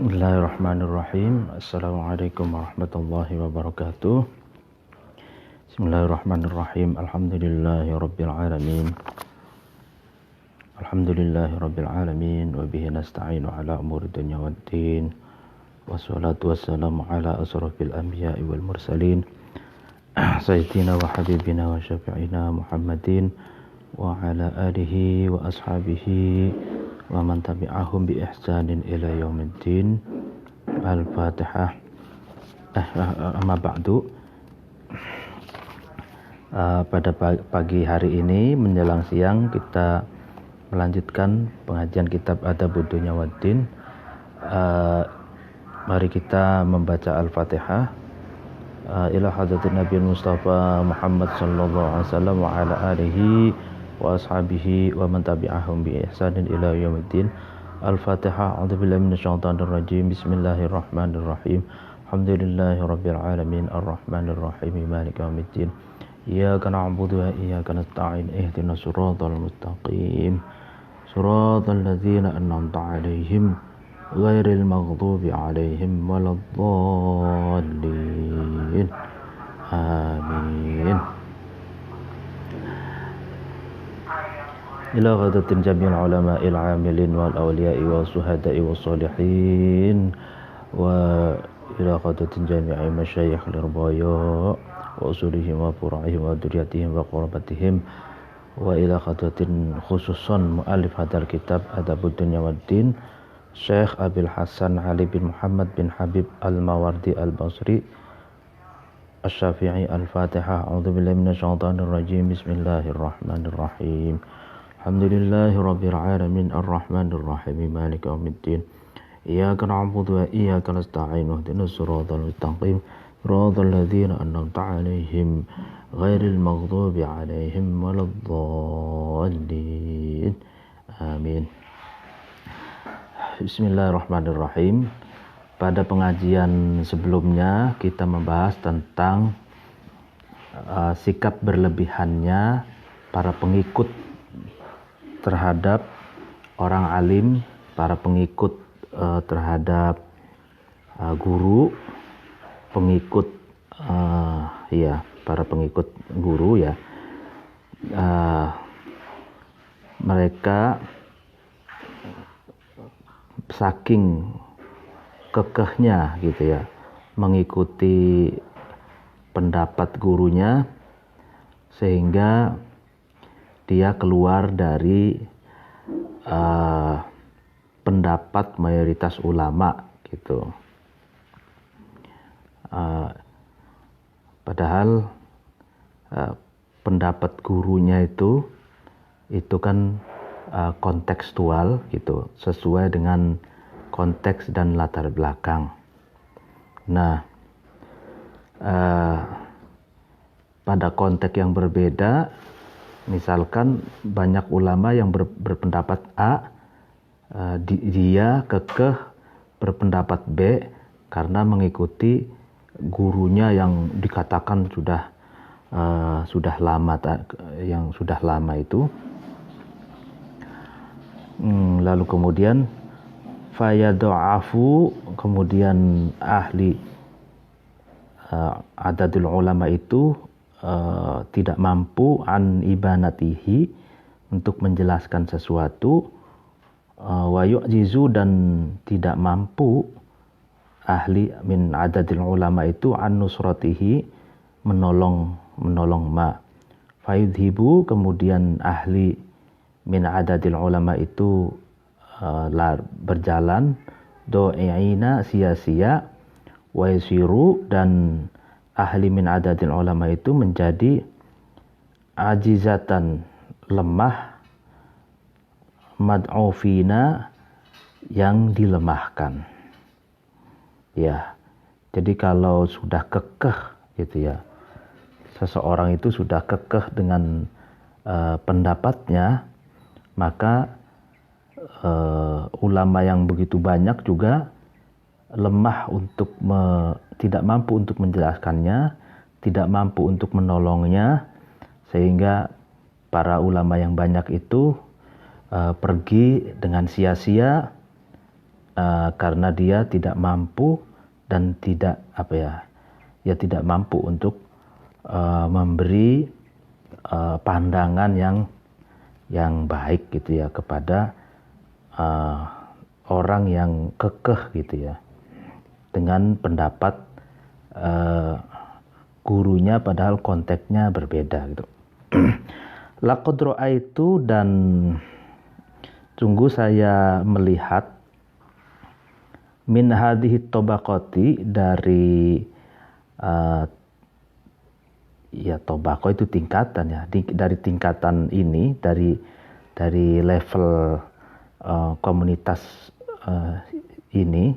Bismillahirrahmanirrahim. Assalamualaikum warahmatullahi wabarakatuh. Bismillahirrahmanirrahim. Alhamdulillahirabbil alamin. Alhamdulillahirabbil alamin wa bihi nasta'inu ala umuri dunya waddin. Wassalatu wassalamu ala asrafil anbiya'i wal mursalin. Sayyidina wa habibina wa syafi'ina Muhammadin wa ala alihi wa ashabihi wa man tabi'ahum bi ihsanin ila yaumiddin. Al-Fatihah. Amma ba'du. Pada pagi hari ini menjelang siang kita melanjutkan pengajian kitab Adabud Dunya Waddin. Mari kita membaca Al-Fatihah. Ila hadratin Nabi Mustafa Muhammad sallallahu alaihi wasallam wa ala alihi wa ashabihi wa man tabi'ahum bi ihsanin ila yaumiddin. Al-Fatihah. A'udzubillahi minasyaitonir rajim. Bismillahirrahmanirrahim. Alhamdulillahirabbil alamin arrahmanir rahim maliki yaumiddin. Iyyaka na'budu wa iyyaka nasta'in. Ihdinas siratal mustaqim. Siratal ladzina an'amta 'alaihim ghairil maghdubi 'alaihim waladdallin. Amin. Ila ghadatin jami'il ulama'il 'amilin wal awliya'i was suhada'i was sholihin wa ila ghadatin jami'i masyayikh lirabaya wa usulihim wa fura'ihim wa duriyatihim wa qurabatihim wa ila ghadatin khususan mu'alif hadal kitab Adabud Dunya Waddin Syekh Abil Hasan Ali bin Muhammad bin Habib Al-Mawardi Al-Basri Asy-Syafi'i. Al-Fatihah. A'udzubillahi minasyaitonir rajim. Bismillahirrahmanirrahim. Alhamdulillahirabbil alamin arrahmanir rahim maliki yaumiddin. Iyyaka na'budu wa iyyaka nasta'in. Ihdinas siratal mustaqim. Siratal ladzina an'amta 'alaihim ghairil maghdubi 'alaihim waladdallin. Amin. Bismillahirrahmanirrahim. Pada pengajian sebelumnya kita membahas tentang sikap berlebihannya para pengikut terhadap orang alim, para pengikut terhadap guru, pengikut para pengikut guru ya. Mereka saking kekehnya gitu ya mengikuti pendapat gurunya sehingga dia keluar dari pendapat mayoritas ulama gitu. Padahal pendapat gurunya itu kan kontekstual gitu, sesuai dengan konteks dan latar belakang. Nah, pada konteks yang berbeda, misalkan banyak ulama yang berpendapat A, dia kekeh berpendapat B karena mengikuti gurunya yang dikatakan sudah lama itu. Lalu kemudian fayadu'afu, kemudian ahli adadul ulama itu tidak mampu an ibanatihi untuk menjelaskan sesuatu, wa yu'jizu dan tidak mampu ahli min adadil ulama itu an nusratihi menolong ma. Fayudhibu, kemudian ahli min adadil ulama itu berjalan do'ina sia-sia, wa yasiru dan ahli min adadil ulama itu menjadi ajizatan lemah, mad'ufina yang dilemahkan. Ya. Jadi kalau sudah kekeh gitu ya, seseorang itu sudah kekeh dengan pendapatnya, maka ulama yang begitu banyak juga lemah untuk tidak mampu untuk menjelaskannya, tidak mampu untuk menolongnya, sehingga para ulama yang banyak itu pergi dengan sia-sia karena dia tidak mampu dan tidak tidak mampu untuk memberi pandangan yang baik gitu ya kepada orang yang kekeh gitu ya dengan pendapat gurunya padahal konteksnya berbeda gitu. Laqad ra'aitu, dan sungguh saya melihat min hadhihi tabaqati, dari tobako itu tingkatan ya, dari tingkatan ini, dari level komunitas ini,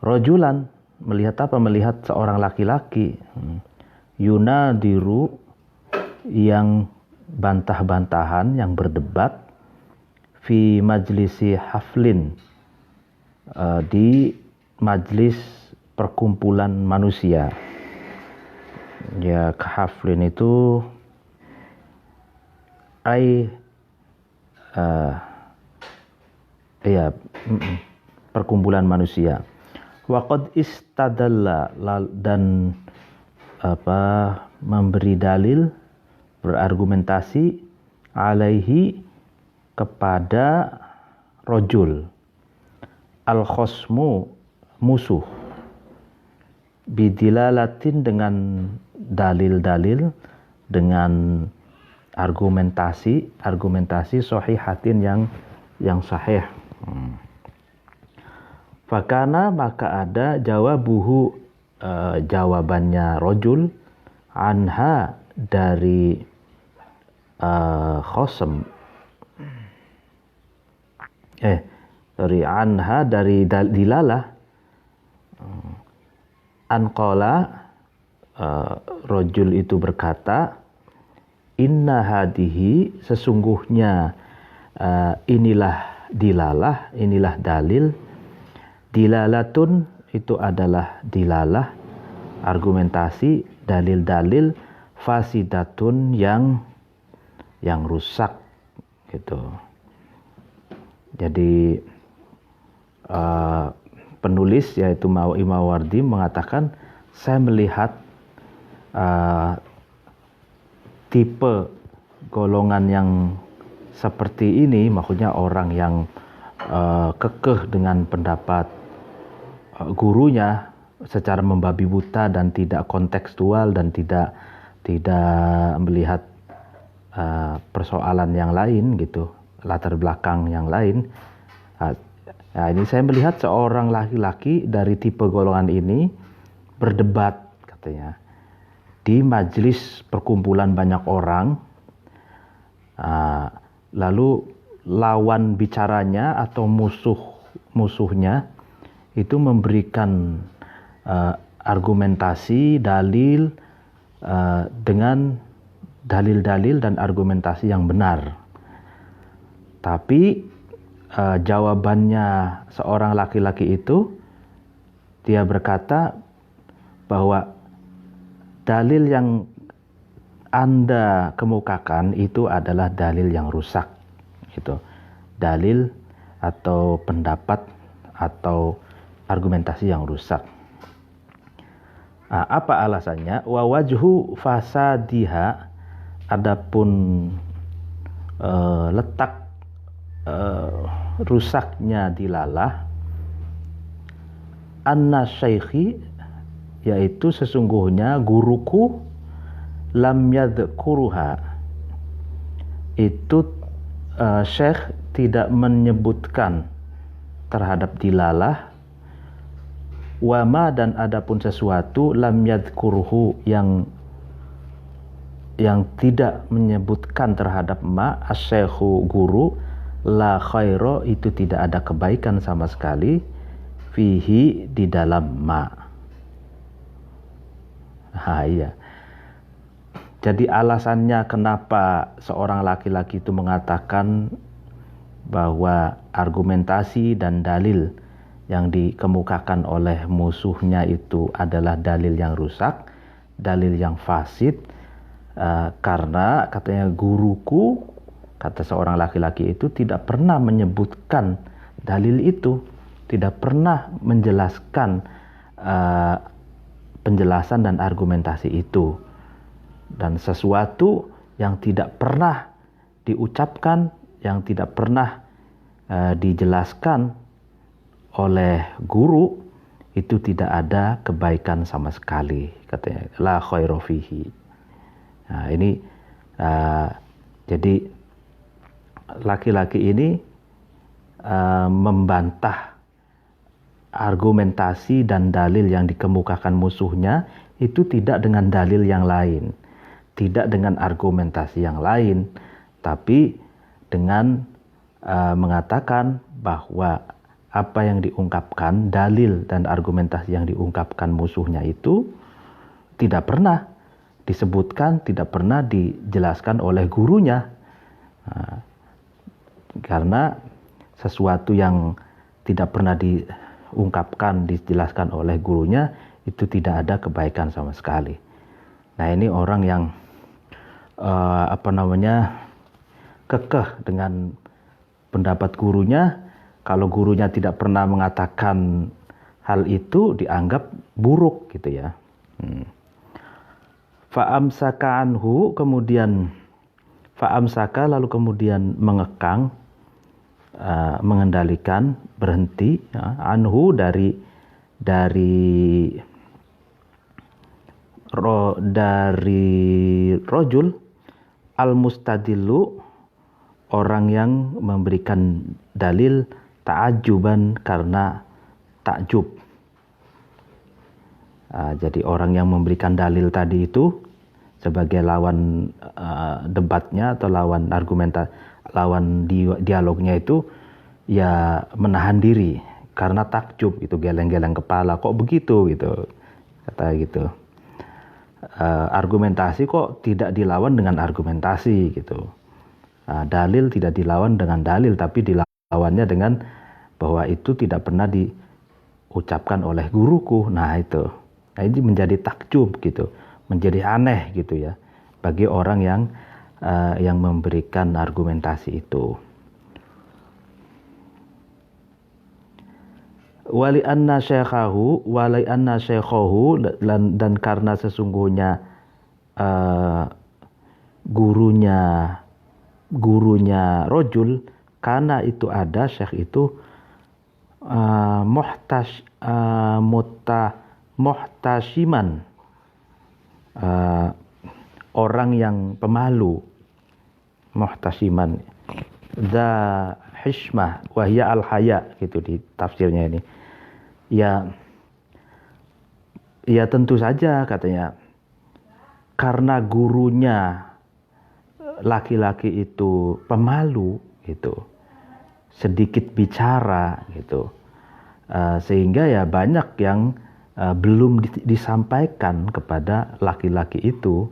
rojulan, melihat apa? Melihat seorang laki-laki, yunadiru, yang bantah-bantahan, yang berdebat, fi majlisi haflin, di majlis perkumpulan manusia. Ya, haflin itu perkumpulan manusia. Waqad istadalla, dan memberi dalil, berargumentasi, alaihi, kepada rojul, al-khosmu, musuh, bidilalatin, dengan dalil-dalil, dengan argumentasi sahihatin, yang sahih. Fakana, maka ada, jawabuhu, jawabannya rojul, anha, dari khosm, anha, dari dilalah, anqala, rojul itu berkata, inna hadihi, sesungguhnya inilah dilalah, inilah dalil, dilalatun, itu adalah dilalah, argumentasi, dalil-dalil, fasidatun, yang rusak gitu. Jadi penulis yaitu Mawardi mengatakan, saya melihat tipe golongan yang seperti ini, maksudnya orang yang kekeh dengan pendapat gurunya secara membabi buta dan tidak kontekstual dan tidak melihat persoalan yang lain gitu, latar belakang yang lain. Nah, ini saya melihat seorang laki-laki dari tipe golongan ini berdebat katanya di majelis perkumpulan banyak orang, lalu lawan bicaranya atau musuhnya itu memberikan argumentasi, dalil, dengan dalil-dalil dan argumentasi yang benar. Tapi jawabannya seorang laki-laki itu, dia berkata bahwa dalil yang Anda kemukakan itu adalah dalil yang rusak gitu. Dalil atau pendapat atau argumentasi yang rusak. Nah, apa alasannya? Wa wajhu fasadiha, adapun letak rusaknya dilalah, anna syaikhi, yaitu sesungguhnya guruku, lam yadhkuruha, itu syekh tidak menyebutkan terhadap dilalah, wama, dan adapun sesuatu, lam yadhkuruhu, yang tidak menyebutkan terhadap ma, asyekhu, guru, la khairo, itu tidak ada kebaikan sama sekali, fihi, di dalam ma. Iya. Jadi alasannya kenapa seorang laki-laki itu mengatakan bahwa argumentasi dan dalil yang dikemukakan oleh musuhnya itu adalah dalil yang rusak, dalil yang fasid, karena katanya guruku, kata seorang laki-laki itu, tidak pernah menyebutkan dalil itu. tidak pernah menjelaskan penjelasan dan argumentasi itu. Dan sesuatu yang tidak pernah diucapkan, yang tidak pernah dijelaskan oleh guru, itu tidak ada kebaikan sama sekali, katanya, la khairu fihi. Nah, ini jadi laki-laki ini membantah argumentasi dan dalil yang dikemukakan musuhnya itu tidak dengan dalil yang lain, tidak dengan argumentasi yang lain, tapi dengan mengatakan bahwa apa yang diungkapkan, dalil dan argumentasi yang diungkapkan musuhnya itu tidak pernah disebutkan, tidak pernah dijelaskan oleh gurunya. Karena sesuatu yang tidak pernah diungkapkan, dijelaskan oleh gurunya, itu tidak ada kebaikan sama sekali. Nah, ini orang yang kekeh dengan pendapat gurunya. Kalau gurunya tidak pernah mengatakan hal itu, dianggap buruk gitu ya. Fa'amsaka anhu, kemudian fa'amsaka, lalu kemudian mengekang, mengendalikan, berhenti ya, anhu dari rojul al-mustadillu, orang yang memberikan dalil ta'ajuban karena takjub. Jadi orang yang memberikan dalil tadi itu sebagai lawan debatnya atau lawan dialognya itu ya menahan diri karena takjub gitu, geleng-geleng kepala, kok begitu gitu, kata gitu. Argumentasi kok tidak dilawan dengan argumentasi gitu. Dalil tidak dilawan dengan dalil, tapi dilawannya dengan bahwa itu tidak pernah diucapkan oleh guruku. Nah itu, ini menjadi takjub gitu, menjadi aneh gitu ya bagi orang yang memberikan argumentasi itu. Wali anna syekhahu dan karena sesungguhnya gurunya rojul, karena itu ada syekh itu muhtashiman, orang yang pemalu, muhtashiman, za hishmah wahya al-haya gitu di tafsirnya ini. Ya tentu saja katanya, karena gurunya laki-laki itu pemalu gitu, sedikit bicara gitu, sehingga ya banyak yang belum disampaikan kepada laki-laki itu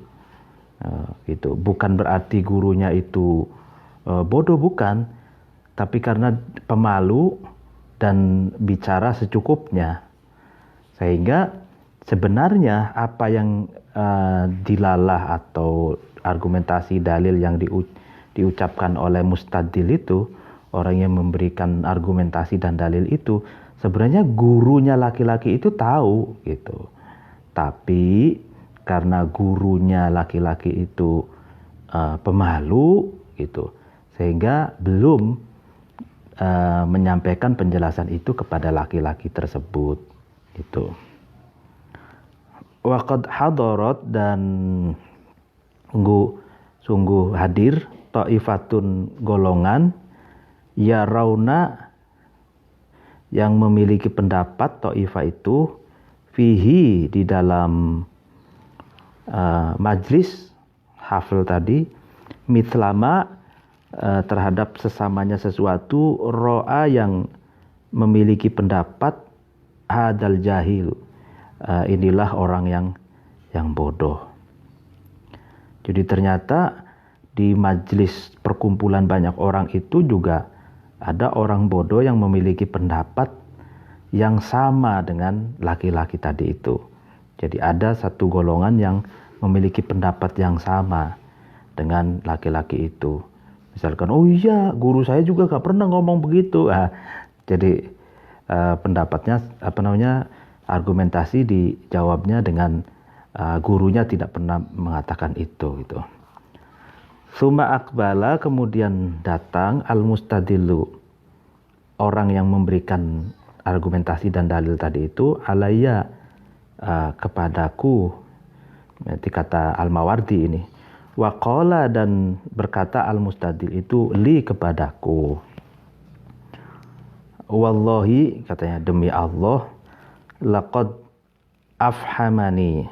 gitu. Bukan berarti gurunya itu bodoh, bukan, tapi karena pemalu dan bicara secukupnya, sehingga sebenarnya apa yang dilalah atau argumentasi dalil yang diucapkan oleh mustadil itu, orang yang memberikan argumentasi dan dalil itu, sebenarnya gurunya laki-laki itu tahu gitu. Tapi karena gurunya laki-laki itu pemalu gitu, sehingga belum menyampaikan penjelasan itu kepada laki-laki tersebut gitu. Waqad hadarat, dan sungguh hadir, ta'ifatun, golongan, ya rauna, yang memiliki pendapat, ta'ifah itu, fihi, di dalam majlis hafal tadi, mithlama, terhadap sesamanya sesuatu, ro'a, yang memiliki pendapat, hadal jahil, inilah orang yang bodoh. Jadi ternyata di majlis perkumpulan banyak orang itu juga ada orang bodoh yang memiliki pendapat yang sama dengan laki-laki tadi itu. Jadi ada satu golongan yang memiliki pendapat yang sama dengan laki-laki itu. Misalkan, oh iya, guru saya juga gak pernah ngomong begitu. Jadi pendapatnya argumentasi dijawabnya dengan gurunya tidak pernah mengatakan itu gitu. Summa akbala, kemudian datang al-mustadillu, orang yang memberikan argumentasi dan dalil tadi itu, alayya, kepadaku, berarti kata Al-Mawardi ini, waqala, dan berkata al-mustadil itu, li, kepadaku, wallahi, katanya, demi Allah, laqad afhamani,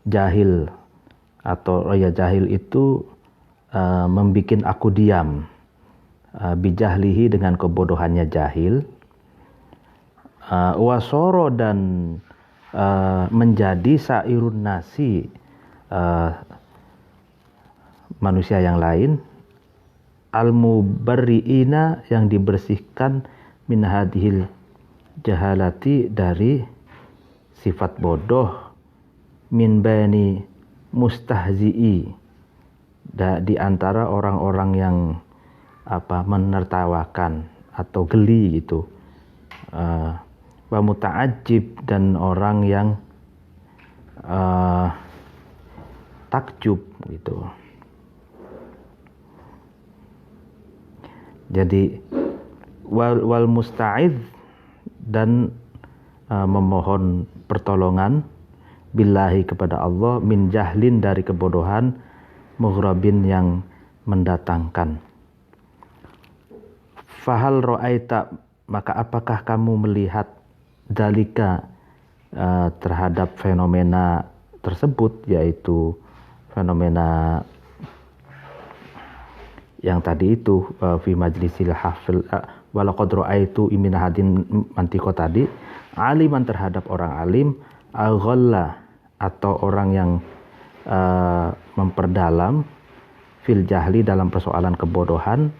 jahil, atau jahil itu membikin aku diam, bijahlihi, dengan kebodohannya jahil, wasoro, dan menjadi sairun nasi, manusia yang lain, al-mubarriina, yang dibersihkan, min hadhil jahalati, dari sifat bodoh, min bani mustahzi'i, di antara orang-orang yang menertawakan atau geli gitu, wa muta'ajjib, dan orang yang takjub gitu. Jadi wal musta'idz, dan memohon pertolongan, billahi, kepada Allah, min jahlin, dari kebodohan, mughrabin, yang mendatangkan. Fahal ra'aita, maka apakah kamu melihat, dalika, terhadap fenomena tersebut, yaitu fenomena yang tadi itu, fi majlisil hafil, walaqad ra'aitu min hadin mantiko tadi, aliman, terhadap orang alim, aghalla, atau orang yang memperdalam, fil jahli, dalam persoalan kebodohan,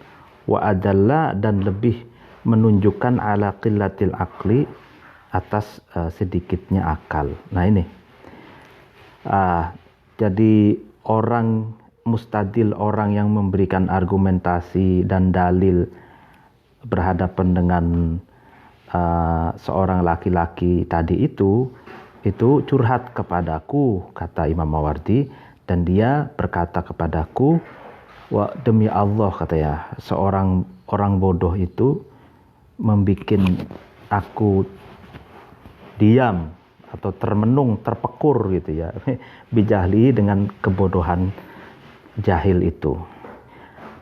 wa adalla, dan lebih menunjukkan ala qillatil aqli, atas sedikitnya akal. Nah ini, jadi orang mustadil, orang yang memberikan argumentasi dan dalil berhadapan dengan seorang laki-laki tadi itu curhat kepadaku, kata Imam Mawardi, dan dia berkata kepadaku, wah, demi Allah, katanya, seorang orang bodoh itu membikin aku diam atau termenung, terpekur gitu ya, bijahli, dengan kebodohan jahil itu.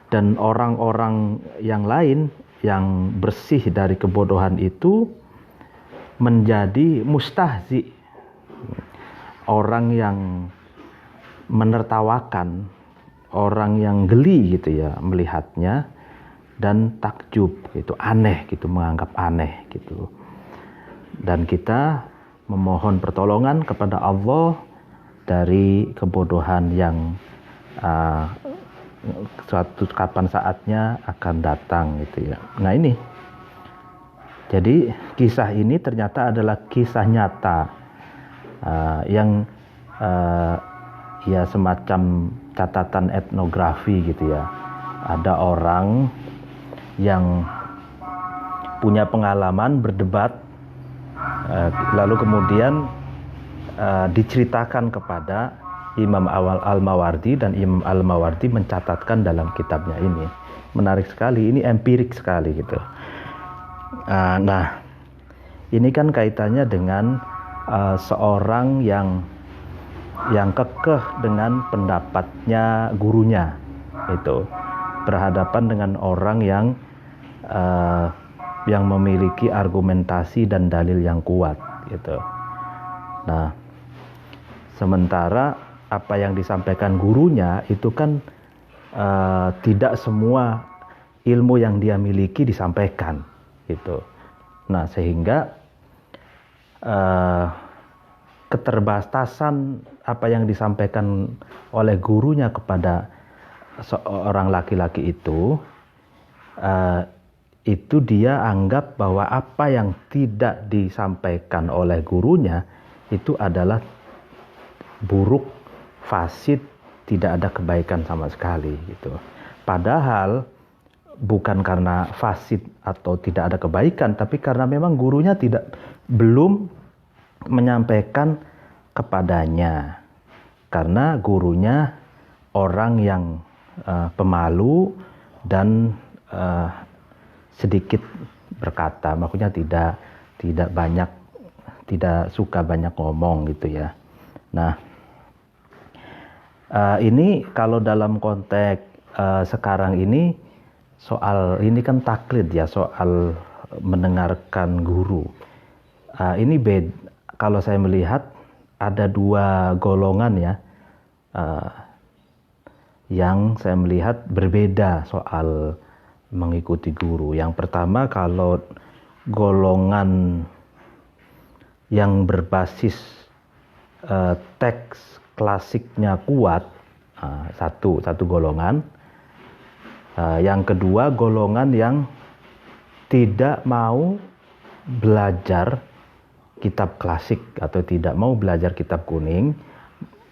Dan orang-orang yang lain yang bersih dari kebodohan itu menjadi mustahzi, orang yang menertawakan, orang yang geli gitu ya melihatnya, dan takjub gitu, aneh gitu, menganggap aneh gitu. Dan kita memohon pertolongan kepada Allah dari kebodohan yang suatu kapan saatnya akan datang gitu ya. Nah ini, jadi kisah ini ternyata adalah kisah nyata yang ya semacam catatan etnografi gitu ya. Ada orang yang punya pengalaman berdebat, lalu kemudian diceritakan kepada Imam Al-Mawardi, dan Imam Al-Mawardi mencatatkan dalam kitabnya ini. Menarik sekali, ini empirik sekali gitu. Nah, ini kan kaitannya dengan seorang yang kekeh dengan pendapatnya gurunya, itu berhadapan dengan orang yang memiliki argumentasi dan dalil yang kuat gitu. Nah, sementara apa yang disampaikan gurunya itu kan tidak semua ilmu yang dia miliki disampaikan gitu. Nah, sehingga keterbatasan apa yang disampaikan oleh gurunya kepada seorang laki-laki itu dia anggap bahwa apa yang tidak disampaikan oleh gurunya itu adalah buruk, fasid, tidak ada kebaikan sama sekali gitu. Padahal bukan karena fasid atau tidak ada kebaikan, tapi karena memang gurunya belum menyampaikan kepadanya, karena gurunya orang yang pemalu dan sedikit berkata, maksudnya tidak suka banyak ngomong gitu ya. Nah, ini kalau dalam konteks sekarang ini, soal ini kan taklid ya, soal mendengarkan guru. Ini kalau saya melihat ada dua golongan ya, yang saya melihat berbeda soal mengikuti guru. Yang pertama, kalau golongan yang berbasis teks klasiknya kuat, satu golongan. Yang kedua, golongan yang tidak mau belajar kitab klasik atau tidak mau belajar kitab kuning.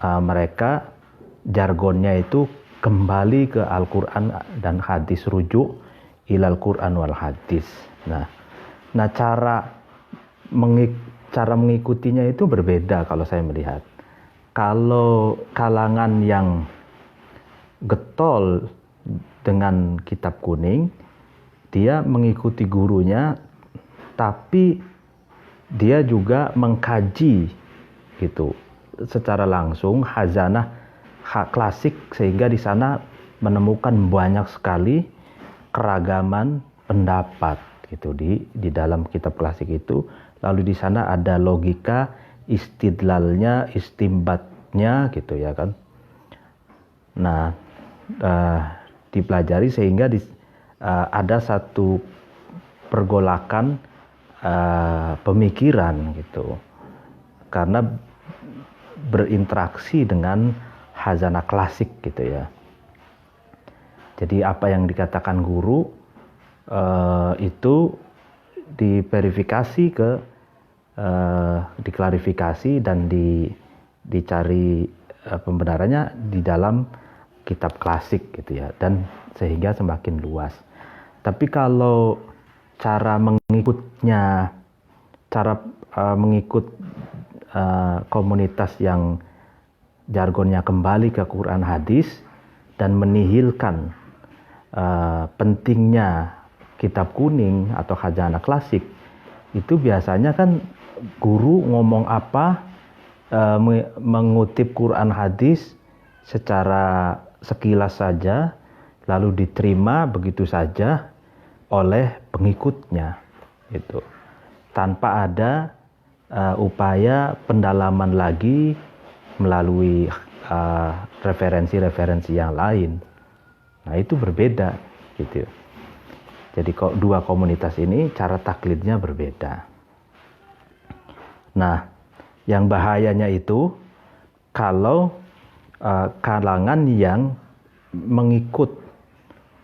Mereka jargonnya itu kembali ke Al-Quran dan hadis, rujuk ilal Quran wal hadis. Nah cara mengikutinya itu berbeda kalau saya melihat. Kalau kalangan yang getol dengan kitab kuning, dia mengikuti gurunya, tapi dia juga mengkaji gitu secara langsung khazanah klasik, sehingga di sana menemukan banyak sekali keragaman pendapat gitu di dalam kitab klasik itu. Lalu di sana ada logika istidlalnya, istimbatnya gitu ya kan. Nah, dipelajari sehingga ada satu pergolakan pemikiran gitu, karena berinteraksi dengan khazanah klasik gitu ya. Jadi apa yang dikatakan guru itu diverifikasi diklarifikasi dan dicari pembenarannya di dalam kitab klasik gitu ya, dan sehingga semakin luas. Tapi kalau cara mengikutnya, mengikut komunitas yang jargonnya kembali ke Quran hadis dan menihilkan pentingnya kitab kuning atau khazanah klasik, itu biasanya kan guru ngomong apa, mengutip Quran hadis secara sekilas saja, lalu diterima begitu saja oleh pengikutnya itu, tanpa ada upaya pendalaman lagi melalui referensi-referensi yang lain. Nah itu berbeda gitu. Jadi dua komunitas ini cara taklidnya berbeda. Nah, yang bahayanya itu kalau kalangan yang mengikut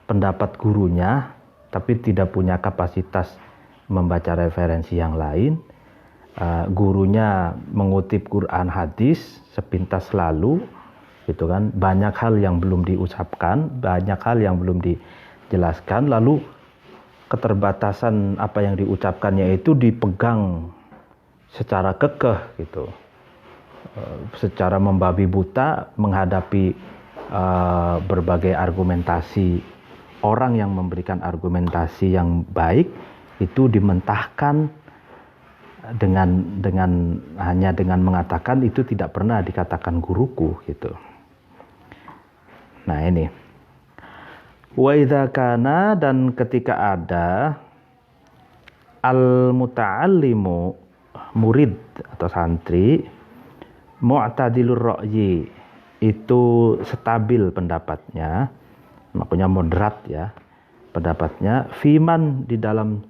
pendapat gurunya tapi tidak punya kapasitas membaca referensi yang lain, gurunya mengutip Quran hadis sepintas lalu gitu kan, banyak hal yang belum diucapkan, banyak hal yang belum dijelaskan, lalu keterbatasan apa yang diucapkannya itu dipegang secara kekeh gitu, secara membabi buta menghadapi berbagai argumentasi. Orang yang memberikan argumentasi yang baik itu dimentahkan hanya dengan mengatakan itu tidak pernah dikatakan guruku gitu. Nah ini, wa idza kana, dan ketika ada al-muta'allimu, murid atau santri, mu'tadilur ra'yi, itu stabil pendapatnya, makanya moderat ya pendapatnya, fiman, di dalam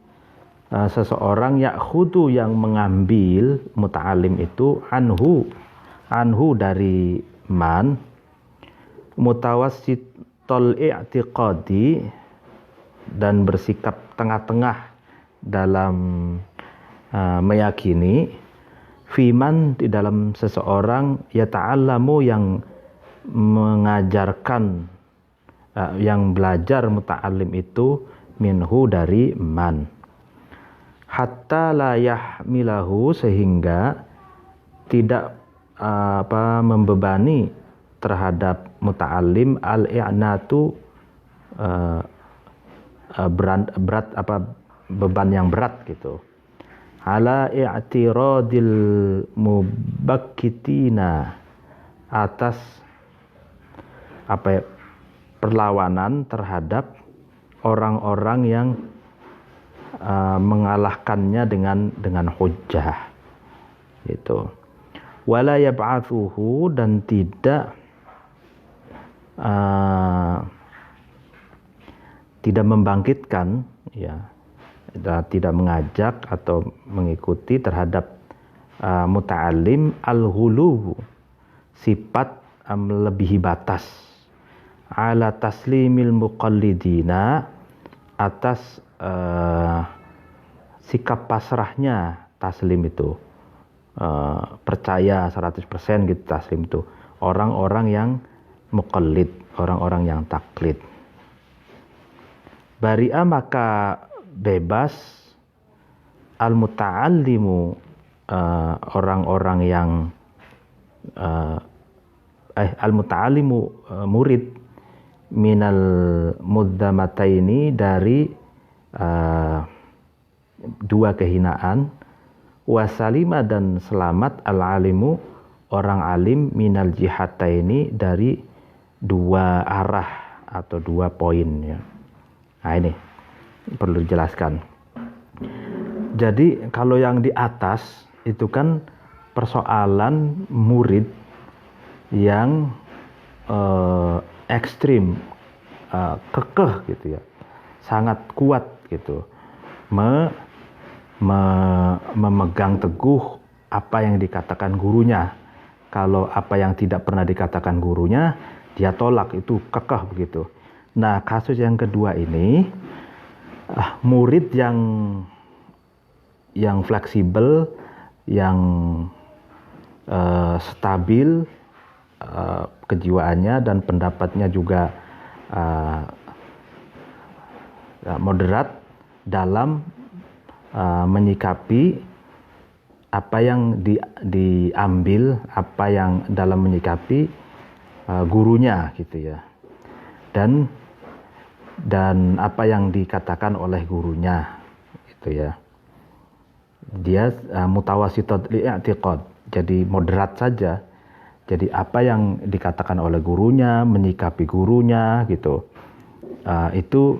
seseorang ya'khudu, yang mengambil, muta'alim itu anhu dari man, mutawassitol i'tiqadi, dan bersikap tengah-tengah dalam meyakini, fiman, di dalam seseorang, ya ta'allamu, yang mengajarkan yang belajar muta'allim itu minhu dari man, hatta la yahmilahu, sehingga tidak membebani terhadap muta'allim al-i'natu, berat beban yang berat gitu, ala i'tiradil mubakkitina, atas perlawanan terhadap orang-orang yang mengalahkannya dengan hujjah gitu. Wala yab'atsuhu, dan tidak membangkitkan, ya, tidak mengajak atau mengikuti terhadap muta'allim al-ghuluw, sifat melebihi batas, ala taslimil muqallidina, atas sikap pasrahnya taslim itu, percaya 100% gitu taslim itu, orang-orang yang muqallid, orang-orang yang taklid. Bari'a, maka bebas, al-muta'allimu, orang-orang yang al-muta'allimu, murid, minal muddamataini, dari dua kehinaan, wasalima, dan selamat, al-alimu, orang alim, minal jihataini, dari dua arah atau dua poin, ya. Nah, ini perlu dijelaskan. Jadi kalau yang di atas itu kan persoalan murid yang ekstrim, kekeh gitu ya, sangat kuat gitu, memegang teguh apa yang dikatakan gurunya. Kalau apa yang tidak pernah dikatakan gurunya, dia tolak, itu kekeh begitu. Nah, kasus yang kedua ini, murid yang fleksibel, yang stabil kejiwaannya, dan pendapatnya juga moderat dalam menyikapi apa yang diambil, apa yang dalam menyikapi gurunya gitu ya, dan apa yang dikatakan oleh gurunya gitu ya. Dia mutawasitot li'i'tiqad, jadi moderat saja. Jadi apa yang dikatakan oleh gurunya, menyikapi gurunya gitu, itu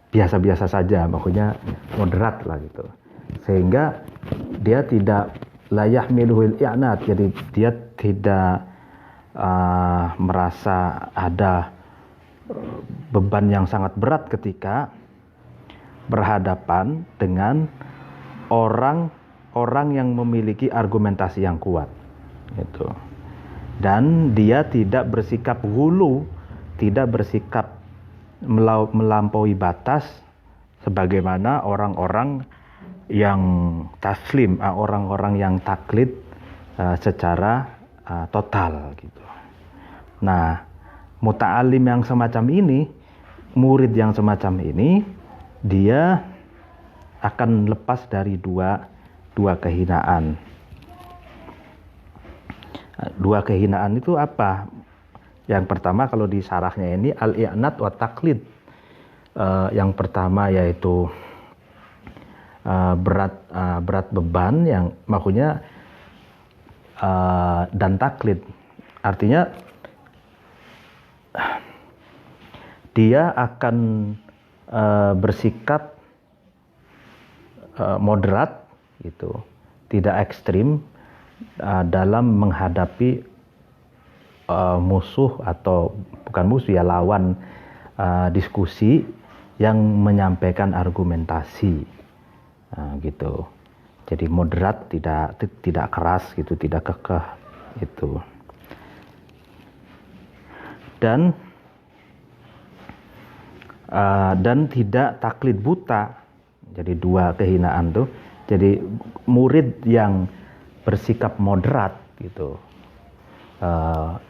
biasa-biasa saja, maksudnya moderat lah gitu. Sehingga dia tidak layah miluhil i'nat, jadi dia tidak merasa ada beban yang sangat berat ketika berhadapan dengan orang yang memiliki argumentasi yang kuat gitu. Dan dia tidak bersikap ghulu, tidak bersikap melampaui batas sebagaimana orang-orang yang taslim, orang-orang yang taklid secara total gitu. Nah, muta'alim yang semacam ini, murid yang semacam ini, dia akan lepas dari dua kehinaan. Dua kehinaan itu apa? Yang pertama kalau di syarahnya ini al-i'nat wa taklid. Yang pertama yaitu berat beban, yang maksudnya dan taklid. Artinya dia akan bersikap moderat gitu, tidak ekstrim dalam menghadapi musuh, atau bukan musuh ya, lawan diskusi yang menyampaikan argumentasi gitu. Jadi moderat, tidak keras gitu, tidak kekeh gitu. Dan tidak taklid buta. Jadi dua kehinaan tuh. Jadi murid yang bersikap moderat gitu,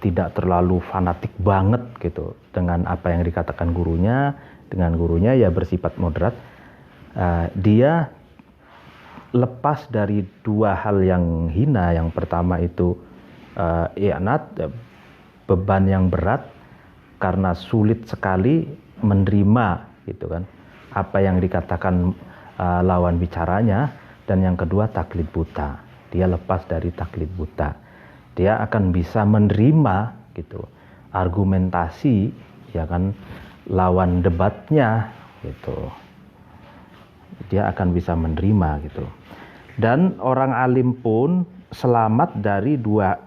tidak terlalu fanatik banget gitu dengan apa yang dikatakan gurunya. Dengan gurunya ya bersifat moderat. Dia lepas dari dua hal yang hina. Yang pertama itu i'nat, beban yang berat karena sulit sekali menerima gitu kan apa yang dikatakan lawan bicaranya. Dan yang kedua taklid buta. Dia lepas dari taklid buta. Dia akan bisa menerima gitu argumentasi ya kan lawan debatnya gitu. Dia akan bisa menerima gitu. Dan orang alim pun selamat dari dua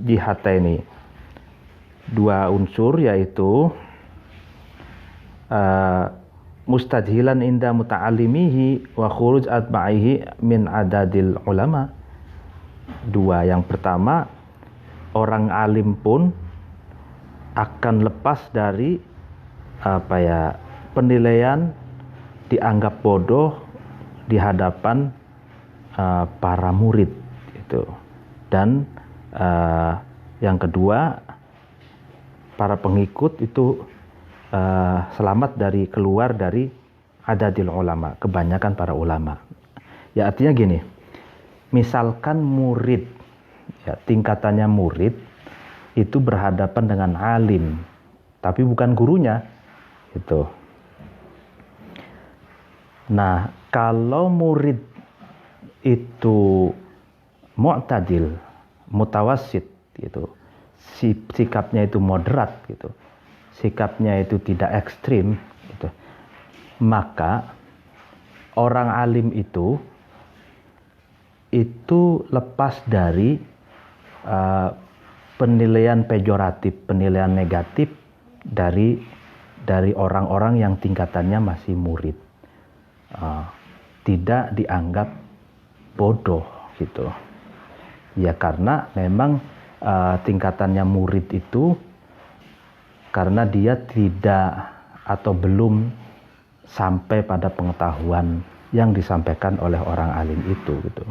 jihad ini. Dua unsur yaitu mustadhilan inda muta'alimihi wa khuruj atba'ihi min adadil ulama. Dua, yang pertama, orang alim pun akan lepas dari penilaian dianggap bodoh di hadapan para murid itu. Dan yang kedua, para pengikut itu selamat dari keluar dari adadil ulama, kebanyakan para ulama. Ya artinya gini, misalkan murid, ya, tingkatannya murid itu berhadapan dengan alim, tapi bukan gurunya, itu. Nah, kalau murid itu mu'tadil, mutawassit, gitu, sikapnya itu moderat, gitu, sikapnya itu tidak ekstrim, gitu, maka orang alim itu lepas dari penilaian pejoratif, penilaian negatif dari orang-orang yang tingkatannya masih murid. Tidak dianggap bodoh gitu. Ya karena memang tingkatannya murid itu karena dia tidak atau belum sampai pada pengetahuan yang disampaikan oleh orang alim itu gitu.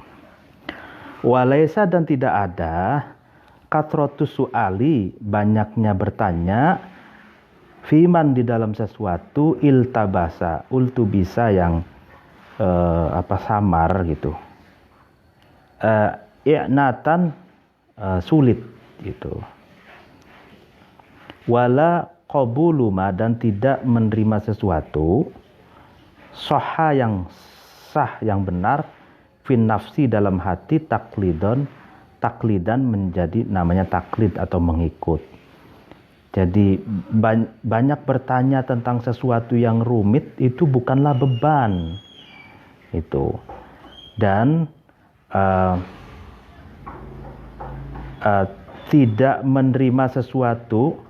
Walaisa, dan tidak ada katrotus su'ali, banyaknya bertanya, fiman, di dalam sesuatu, iltabasa, ultubisa, yang samar gitu, i'natan, sulit gitu, wala qabuluma, dan tidak menerima sesuatu, sahha, yang sah, yang benar, fin nafsi, dalam hati, taklidan, menjadi namanya taklid atau mengikut. Jadi banyak bertanya tentang sesuatu yang rumit itu bukanlah beban itu. Dan tidak menerima sesuatu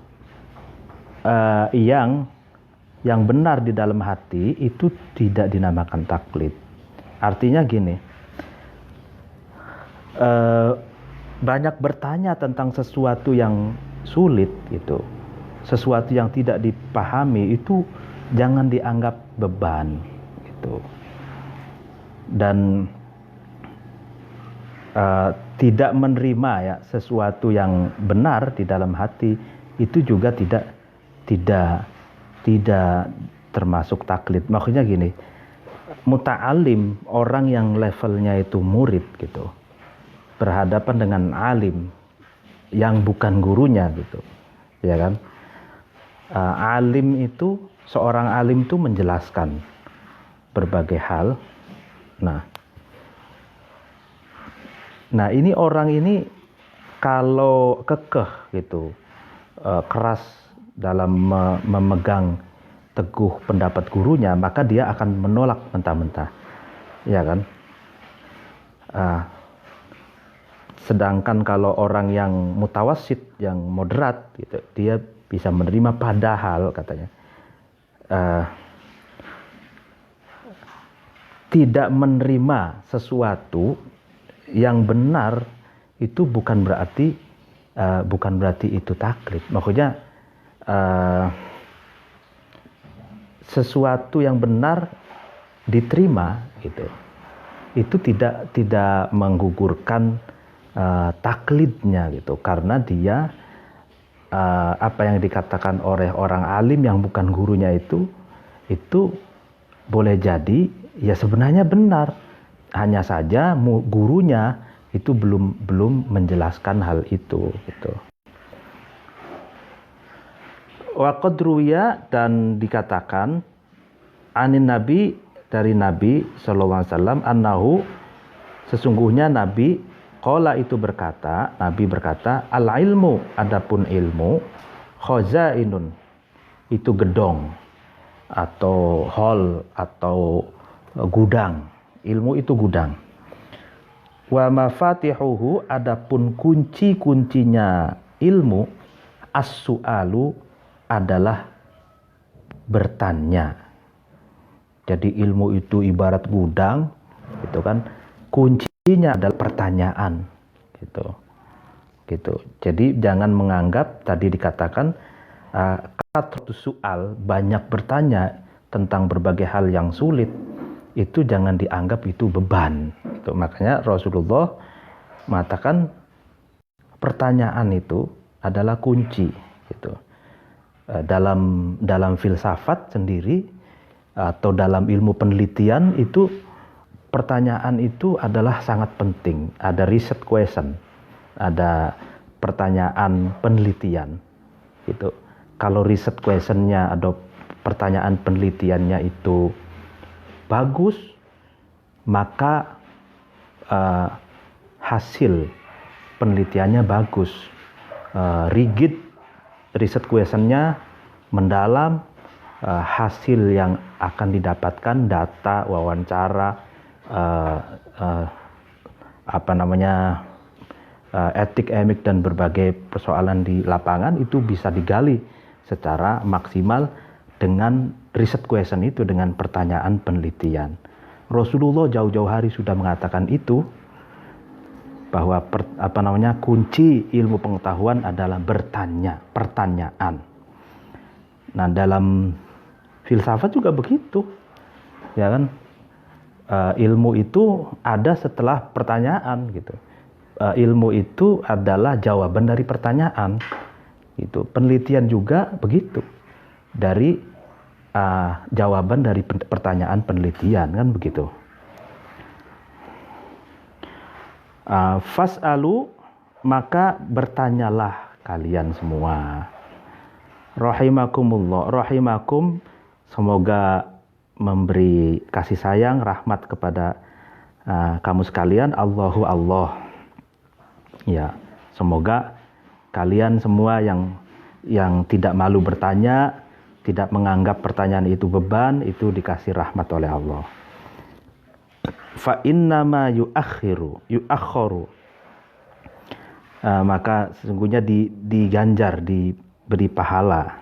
yang benar di dalam hati itu tidak dinamakan taklid. Artinya gini, banyak bertanya tentang sesuatu yang sulit gitu, sesuatu yang tidak dipahami, itu jangan dianggap beban gitu. Dan tidak menerima ya sesuatu yang benar di dalam hati itu juga tidak termasuk taklid. Maksudnya gini, muta'alim, orang yang levelnya itu murid gitu, berhadapan dengan alim yang bukan gurunya gitu, ya kan? Alim itu, seorang alim itu menjelaskan berbagai hal. Nah ini orang ini kalau kekeh gitu, keras dalam memegang teguh pendapat gurunya, maka dia akan menolak mentah-mentah, ya kan? Sedangkan kalau orang yang mutawassit, yang moderat gitu, dia bisa menerima, padahal katanya tidak menerima sesuatu yang benar itu bukan berarti itu taklid. Maksudnya sesuatu yang benar diterima gitu, itu tidak menggugurkan taklidnya gitu, karena dia apa yang dikatakan oleh orang alim yang bukan gurunya itu boleh jadi ya sebenarnya benar, hanya saja gurunya itu belum menjelaskan hal itu gitu. Wa qad ruwiya, dan dikatakan anin nabi, dari Nabi sallallahu alaihi wasallam, annahu, sesungguhnya Nabi qala itu berkata, Nabi berkata, al ilmu, adapun ilmu, khazainun, itu gedong atau hall atau gudang. Ilmu itu gudang. Wa mafatihuhu, adapun kunci-kuncinya ilmu, as-su'alu, adalah bertanya. Jadi ilmu itu ibarat gudang, gitu kan? Kuncinya adalah pertanyaan, gitu. Jadi jangan menganggap, tadi dikatakan kathratus su'al, banyak bertanya tentang berbagai hal yang sulit, itu jangan dianggap itu beban. Gitu. Makanya Rasulullah mengatakan pertanyaan itu adalah kunci. Gitu. Dalam filsafat sendiri atau dalam ilmu penelitian itu, pertanyaan itu adalah sangat penting. Ada research question, ada pertanyaan penelitian. Gitu. Kalau research questionnya atau pertanyaan penelitiannya itu bagus, maka hasil penelitiannya bagus. Rigid research questionnya mendalam, hasil yang akan didapatkan, data, wawancara, etik, emik, dan berbagai persoalan di lapangan itu bisa digali secara maksimal dengan riset question itu, dengan pertanyaan penelitian. Rasulullah jauh-jauh hari sudah mengatakan itu, bahwa kunci ilmu pengetahuan adalah bertanya, pertanyaan. Nah, dalam filsafat juga begitu, ya kan? Ilmu itu ada setelah pertanyaan, gitu. Ilmu itu adalah jawaban dari pertanyaan, gitu. Penelitian juga begitu, dari jawaban dari pertanyaan penelitian, kan begitu. Fas'alu, maka bertanyalah kalian semua. Rahimakumullah, rahimakum, semoga memberi kasih sayang, rahmat kepada kamu sekalian. Allahu Allah. Ya, semoga kalian semua yang tidak malu bertanya, tidak menganggap pertanyaan itu beban, itu dikasih rahmat oleh Allah. Fa innama yuakhiru, maka sesungguhnya diganjar, diberi pahala.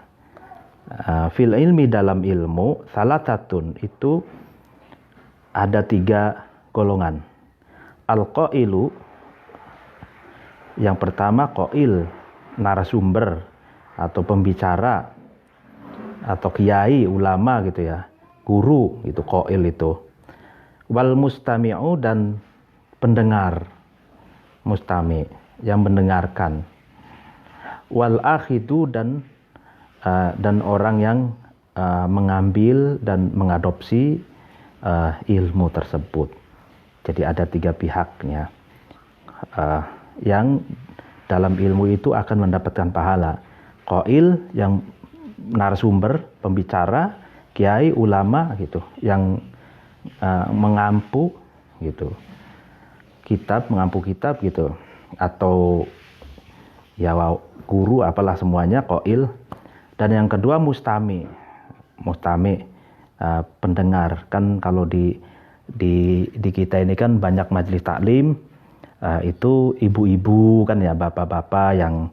Fil ilmi, dalam ilmu, salatatun, itu ada 3 golongan. Al-qailu, yang pertama qail, narasumber atau pembicara atau kiai, ulama gitu ya, guru, itu qail itu. Wal mustami'u, dan pendengar, mustami, yang mendengarkan. Wal akhidu, dan orang yang mengambil dan mengadopsi ilmu tersebut. Jadi ada 3 pihaknya yang dalam ilmu itu akan mendapatkan pahala. Qail, yang narasumber, pembicara, kiai, ulama gitu, yang mengampu gitu, mengampu kitab gitu, atau ya guru, apalah semuanya, qail. Dan yang kedua mustami, pendengar. Kan kalau di kita ini kan banyak majelis taklim, itu ibu-ibu kan ya, bapak-bapak yang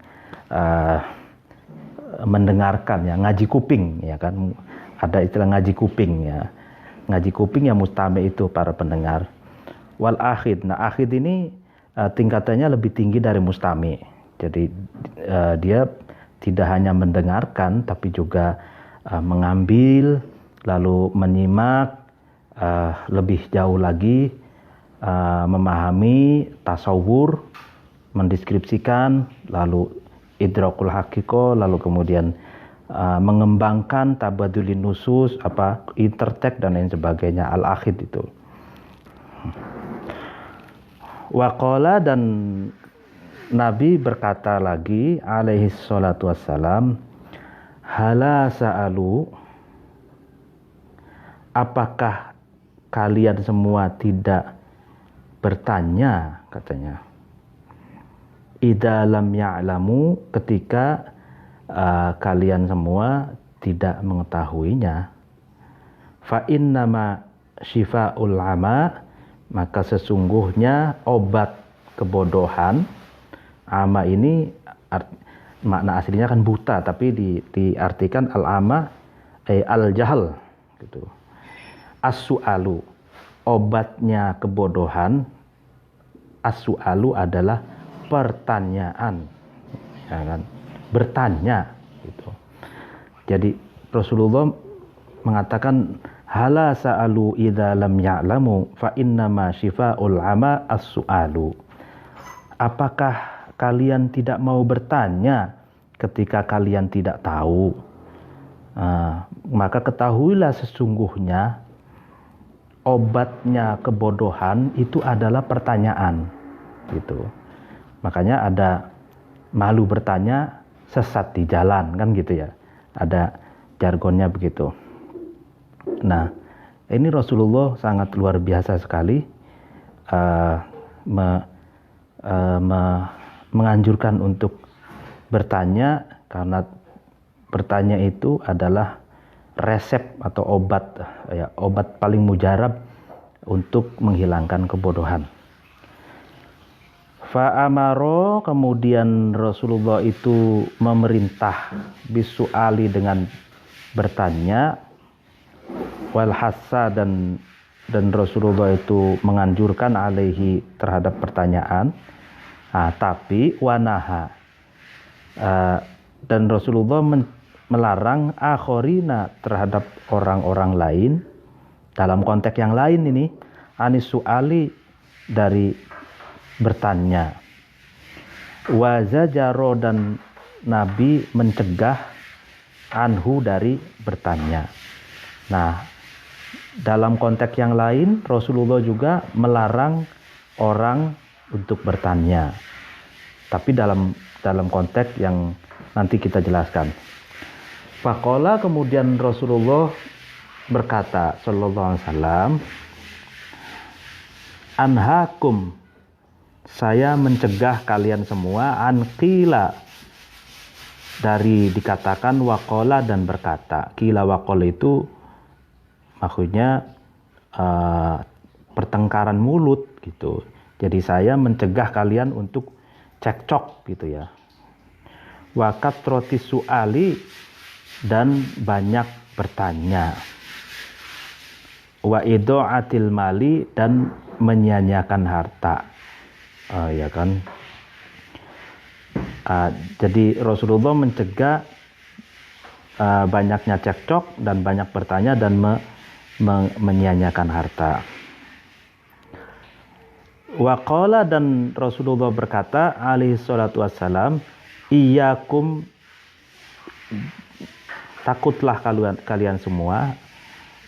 mendengarkan ya, ngaji kuping ya kan, ada istilah ngaji kuping ya. Ngaji kuping yang mustami itu para pendengar. Wal akhid, nah akhid ini tingkatannya lebih tinggi dari mustami. Jadi dia tidak hanya mendengarkan, tapi juga mengambil, lalu menyimak, lebih jauh lagi memahami, tasawur, mendeskripsikan, lalu idrakul haqiqah, lalu kemudian mengembangkan tabadulin nusus, intertek dan lain sebagainya, al-akhid itu. Waqala, dan Nabi berkata lagi alaihi salatu wassalam, hala sa'alu, apakah kalian semua tidak bertanya, katanya, idza lam ya'lamu, ketika kalian semua tidak mengetahuinya. Fa innama syifa'ul ama, maka sesungguhnya obat kebodohan. Ama ini makna aslinya kan buta, tapi diartikan al-ama al-jahal gitu. As-su'alu, obatnya kebodohan. As-su'alu adalah pertanyaan, ya kan? Bertanya gitu. Jadi Rasulullah mengatakan hala sa'alu idza lam ya'lamu fa innama syifa'ul ama as-su'alu. Apakah kalian tidak mau bertanya ketika kalian tidak tahu? Maka ketahuilah sesungguhnya obatnya kebodohan itu adalah pertanyaan gitu. Makanya ada malu bertanya, sesat di jalan, kan gitu ya. Ada jargonnya begitu. Nah, ini Rasulullah sangat luar biasa sekali menganjurkan untuk bertanya, karena bertanya itu adalah resep atau obat, ya, obat paling mujarab untuk menghilangkan kebodohan. Fa'amaro, kemudian Rasulullah itu memerintah bisu'ali, dengan bertanya, walhassa, dan Rasulullah itu menganjurkan alaihi, terhadap pertanyaan. Tapi wanaha, dan Rasulullah melarang akhorina, terhadap orang-orang lain, dalam konteks yang lain ini, anis su'ali, dari bertanya. Wazajaro, dan Nabi mencegah anhu, dari bertanya. Nah, dalam konteks yang lain Rasulullah juga melarang orang untuk bertanya, tapi dalam konteks yang nanti kita jelaskan. Faqala, kemudian Rasulullah berkata sallallahu alaihi wasallam, anhakum, saya mencegah kalian semua, anqila, dari dikatakan waqala dan berkata. Qila waqala itu maksudnya pertengkaran mulut gitu. Jadi saya mencegah kalian untuk cekcok gitu ya. Wa katroti su'ali, dan banyak bertanya. Wa idha'atil mali, dan menyia-nyiakan harta. Ya kan. Jadi Rasulullah mencegah banyaknya cekcok dan banyak bertanya dan menyia-nyiakan harta. Waqala, dan Rasulullah berkata alaihi salatu wassalam, iyyakum, takutlah kalian semua,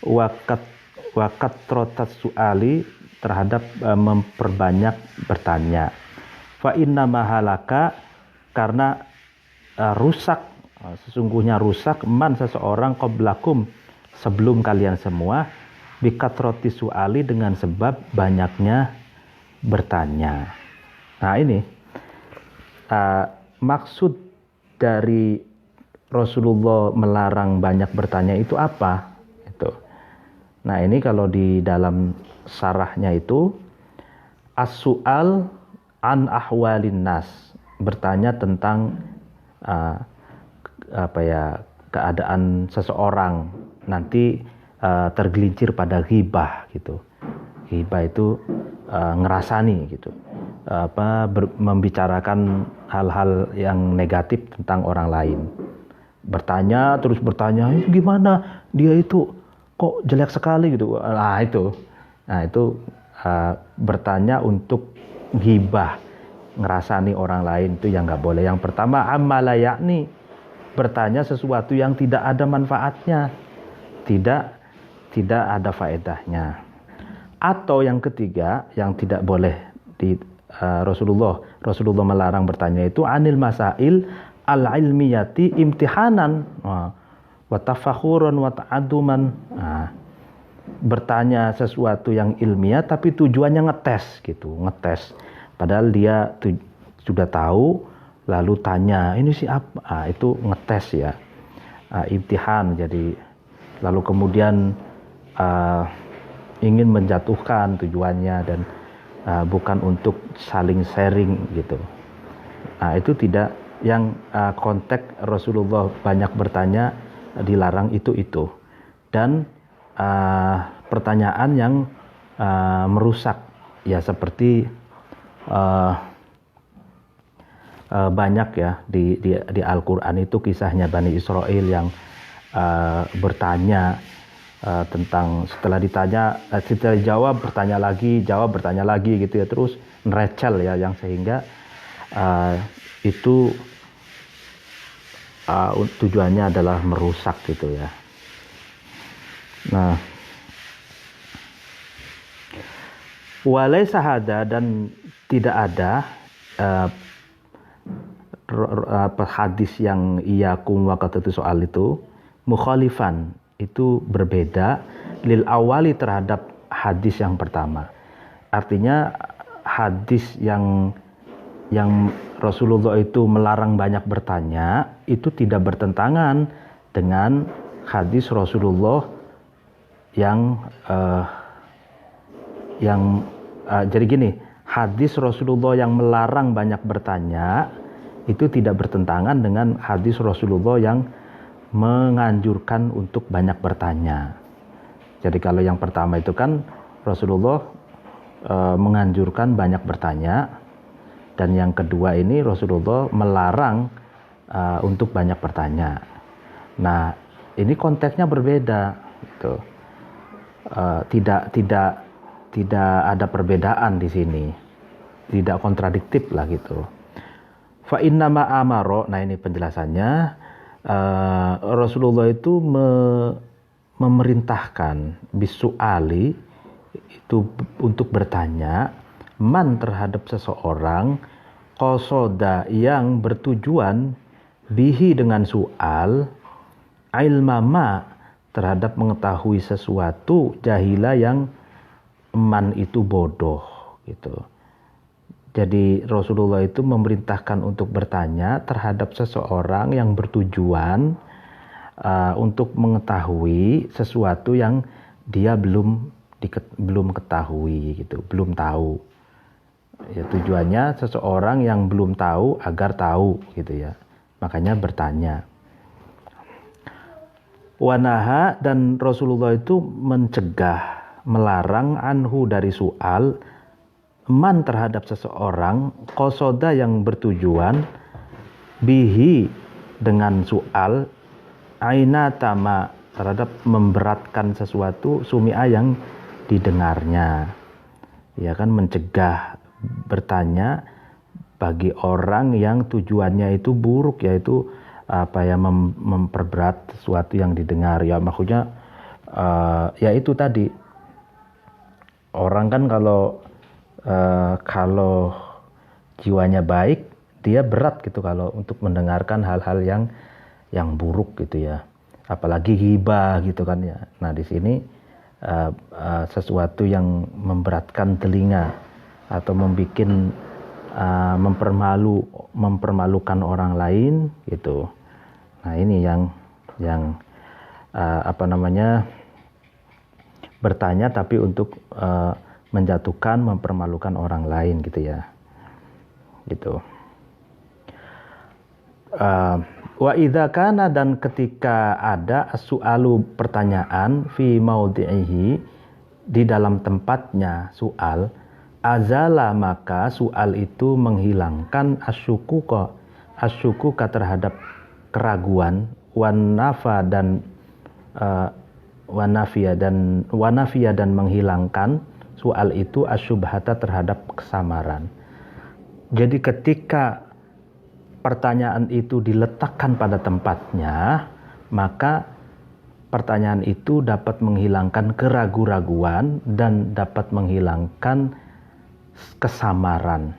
wakat trotat su'ali, terhadap memperbanyak bertanya. Fa inna mahalaka, karena rusak, sesungguhnya rusak, man, seseorang, qablakum, sebelum kalian semua, bikatroti su'ali, dengan sebab banyaknya bertanya. Nah, ini maksud dari Rasulullah melarang banyak bertanya itu apa? Itu. Nah, ini kalau di dalam sarahnya itu as-su'al an ahwalin nas, bertanya tentang keadaan seseorang, nanti tergelincir pada ghibah gitu. Ghibah itu ngerasani gitu, membicarakan hal-hal yang negatif tentang orang lain. Bertanya, terus bertanya, gimana dia itu kok jelek sekali gitu. Nah itu bertanya untuk ghibah. ngerasani orang lain, itu yang nggak boleh. Yang pertama amma la ya'ni, bertanya sesuatu yang tidak ada manfaatnya, tidak ada faedahnya. Atau yang ketiga yang tidak boleh di Rasulullah melarang bertanya itu anil masail al ilmiyati imtihanan wa tafakhuran wa ta'aduman. Bertanya sesuatu yang ilmiah tapi tujuannya ngetes gitu, padahal dia sudah tahu, lalu tanya ini siapa, itu ngetes ya, imtihan. Jadi lalu kemudian ingin menjatuhkan tujuannya, dan bukan untuk saling sharing gitu. Itu tidak, yang konteks Rasulullah banyak bertanya dilarang itu. Dan pertanyaan yang merusak ya, seperti banyak ya di Al-Quran itu kisahnya Bani Israel yang bertanya tentang, setelah dijawab bertanya lagi gitu ya, terus nerecel ya, yang sehingga itu tujuannya adalah merusak gitu ya. Nah, walaysa hada, dan tidak ada hadis yang iyakum wa qatatu soal itu mukhalifan, itu berbeda lil awali terhadap hadis yang pertama. Artinya hadis yang Rasulullah itu melarang banyak bertanya itu tidak bertentangan dengan hadis Rasulullah yang jadi gini, hadis Rasulullah yang melarang banyak bertanya itu tidak bertentangan dengan hadis Rasulullah yang menganjurkan untuk banyak bertanya. Jadi kalau yang pertama itu kan Rasulullah menganjurkan banyak bertanya, dan yang kedua ini Rasulullah melarang untuk banyak bertanya. Nah, ini konteksnya berbeda gitu. Tidak ada perbedaan di sini, tidak kontradiktif lah gitu. Fa inna ma amaro, nah ini penjelasannya, Rasulullah itu memerintahkan bisuali itu untuk bertanya, man terhadap seseorang, qasoda yang bertujuan, bihi dengan soal, ilmama terhadap mengetahui sesuatu, jahila yang man itu bodoh gitu. Jadi Rasulullah itu memerintahkan untuk bertanya terhadap seseorang yang bertujuan untuk mengetahui sesuatu yang dia belum ketahui gitu, belum tahu. Ya, tujuannya seseorang yang belum tahu agar tahu gitu ya. Makanya bertanya. Wanaha, dan Rasulullah itu mencegah, melarang anhu dari soal, man terhadap seseorang, qasoda yang bertujuan, bihi dengan soal, aina tama terhadap memberatkan sesuatu, sumi'a yang didengarnya. Ya kan, mencegah bertanya bagi orang yang tujuannya itu buruk, yaitu memperberat sesuatu yang didengar ya. Maksudnya ya itu tadi, orang kan kalau jiwanya baik, dia berat gitu kalau untuk mendengarkan hal-hal yang buruk gitu ya, apalagi hibah gitu kan ya. Nah di sini sesuatu yang memberatkan telinga atau mempermalukan orang lain gitu. Nah ini yang bertanya tapi untuk menjatuhkan, mempermalukan orang lain gitu ya, gitu. Wa idza kana, dan ketika ada su'alu pertanyaan, fi maudhihi di dalam tempatnya soal, azala maka soal itu menghilangkan asyukuka terhadap keraguan, wanafa dan wanafia dan menghilangkan soal itu asyubhata terhadap kesamaran. Jadi ketika pertanyaan itu diletakkan pada tempatnya, maka pertanyaan itu dapat menghilangkan keraguan-raguan dan dapat menghilangkan kesamaran.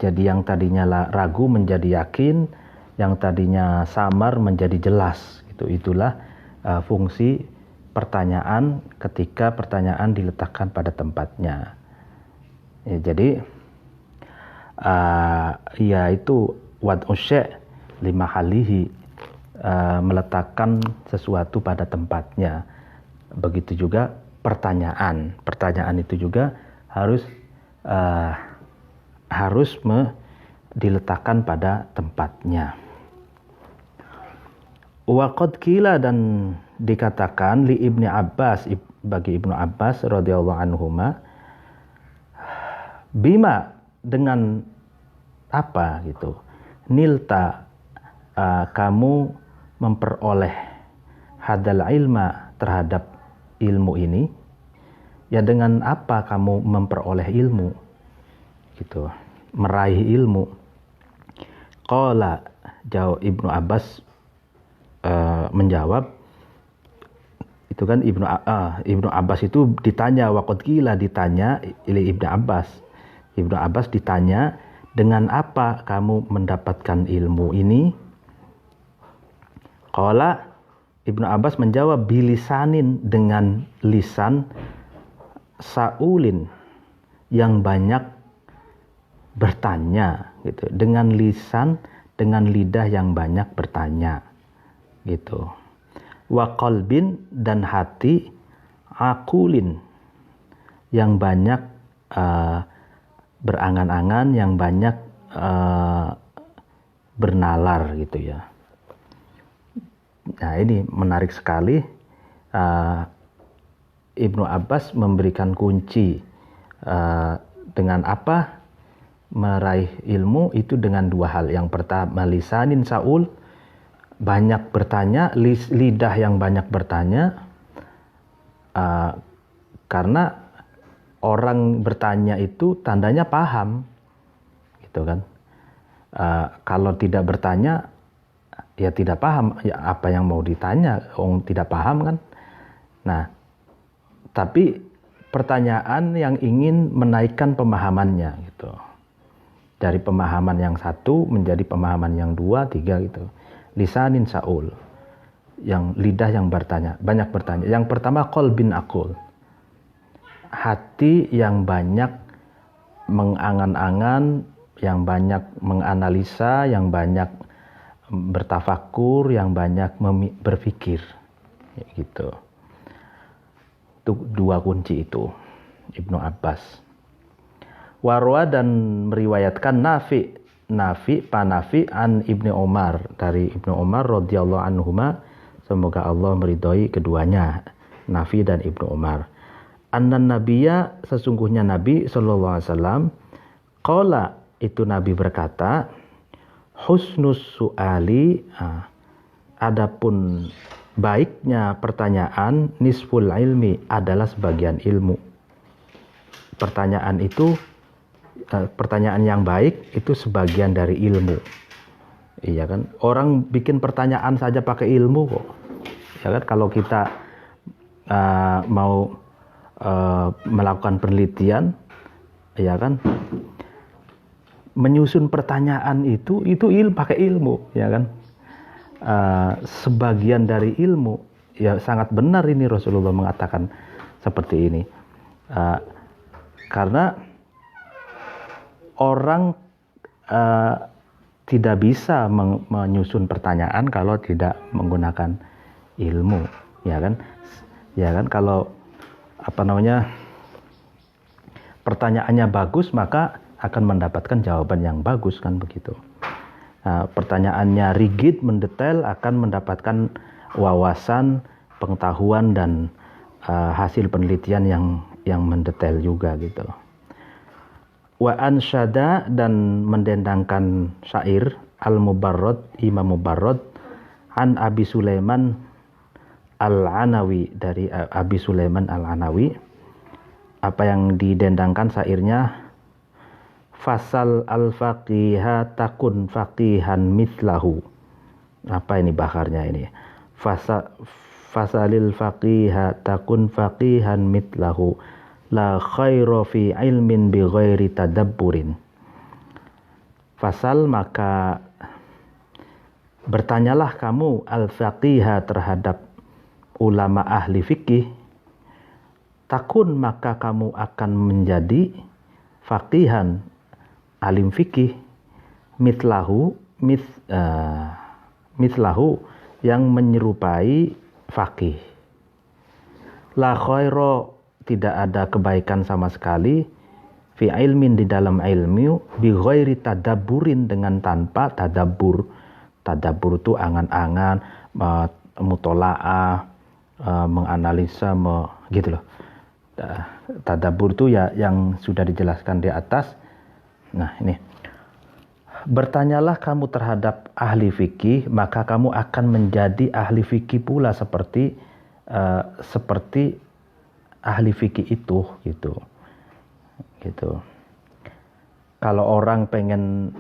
Jadi yang tadinya ragu menjadi yakin, yang tadinya samar menjadi jelas. Itulah fungsi pertanyaan ketika pertanyaan diletakkan pada tempatnya. Ya, jadi yaitu wad'u syai' li mahalihi, meletakkan sesuatu pada tempatnya. Begitu juga pertanyaan itu juga harus diletakkan pada tempatnya. Wa qad qila, dan dikatakan li Ibni Abbas, bagi Ibnu Abbas radhiyallahu anhuma, bima, dengan apa gitu, nilta, kamu memperoleh hadal ilma, terhadap ilmu ini, ya dengan apa kamu memperoleh ilmu gitu, meraih ilmu. Qala, jawab Ibnu Abbas, menjawab, itu kan Ibnu Abbas itu ditanya, waqad qila, ditanya oleh Ibnu Abbas. Ibnu Abbas ditanya, dengan apa kamu mendapatkan ilmu ini? Qala, Ibnu Abbas menjawab, bilisanin, dengan lisan, saulin, yang banyak bertanya gitu, dengan lisan, dengan lidah yang banyak bertanya gitu. Wa qalbin, dan hati, akulin, yang banyak berangan-angan, yang banyak bernalar gitu ya. Nah, ini menarik sekali. Ibnu Abbas memberikan kunci dengan apa meraih ilmu itu, dengan dua hal. Yang pertama, lisanin saul, banyak bertanya, lidah yang banyak bertanya, karena orang bertanya itu tandanya paham gitu kan. Kalau tidak bertanya ya tidak paham, ya apa yang mau ditanya, orang tidak paham kan. Nah, tapi pertanyaan yang ingin menaikkan pemahamannya gitu, dari pemahaman yang satu menjadi pemahaman yang dua, tiga gitu. Lisanin saul, yang lidah yang bertanya, banyak bertanya. Yang pertama, qalbin akul, hati yang banyak mengangan-angan, yang banyak menganalisa, yang banyak bertafakur, yang banyak berpikir gitu. Itu dua kunci itu Ibnu Abbas. Warwa, dan meriwayatkan Nafi an Ibnu Umar, dari Ibnu Umar radhiyallahu anhuma, semoga Allah meridhoi keduanya, Nafi dan Ibnu Umar. Annan Nabiyya, sesungguhnya Nabi sallallahu alaihi wasallam, qala, itu Nabi berkata, husnus su'ali, adapun baiknya pertanyaan, nisful ilmi, adalah sebagian ilmu. Pertanyaan itu, pertanyaan yang baik itu sebagian dari ilmu. Iya kan? Orang bikin pertanyaan saja pakai ilmu kok. Ya kan? Kalau kita mau melakukan penelitian, ya kan? Menyusun pertanyaan itu pakai ilmu, ya kan? Sebagian dari ilmu, ya sangat benar ini Rasulullah mengatakan seperti ini. Karena orang tidak bisa menyusun pertanyaan kalau tidak menggunakan ilmu, ya kan? Ya kan, kalau pertanyaannya bagus, maka akan mendapatkan jawaban yang bagus kan, begitu. Pertanyaannya rigid, mendetail, akan mendapatkan wawasan, pengetahuan, dan hasil penelitian yang mendetail juga gitu. Wa ansyada, dan mendendangkan syair, Al-Mubarrad, Imam Mubarrad, an Abi Sulaiman Al-Anawi, dari Abi Sulaiman Al-Anawi. Apa yang didendangkan syairnya? Fasal al-faqiha takun faqihan mithlahu. Apa ini bakarnya ini? Fasalil faqiha takun faqihan mithlahu. La khaira fi ilmin bi ghairi tadabburin. Fasal, maka bertanyalah kamu al-faqiha terhadap ulama ahli fikih. Takun, maka kamu akan menjadi faqihan, alim fikih, mitlahu yang menyerupai faqih. La khaira, tidak ada kebaikan sama sekali, fi ilmin, di dalam ilmu, bi ghairi tadabburin, dengan tanpa tadabbur. Tadabbur itu angan-angan, mutola'ah, menganalisa, gitu loh. Tadabbur itu ya yang sudah dijelaskan di atas. Nah, ini. Bertanyalah kamu terhadap ahli fikih, maka kamu akan menjadi ahli fikih pula seperti ahli fikih itu, gitu. Kalau orang pengen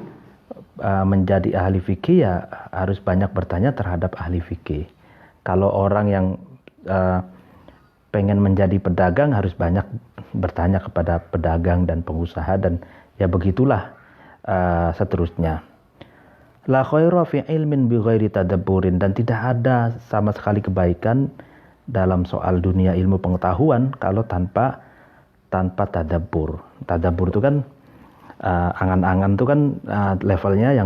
menjadi ahli fikih, ya harus banyak bertanya terhadap ahli fikih. Kalau orang yang pengen menjadi pedagang, harus banyak bertanya kepada pedagang dan pengusaha, dan ya begitulah seterusnya. La khaira fi ilmin bi ghairi tadabburin, dan tidak ada sama sekali kebaikan dalam soal dunia ilmu pengetahuan kalau tanpa tadabbur. Tadabbur itu kan angan-angan itu kan levelnya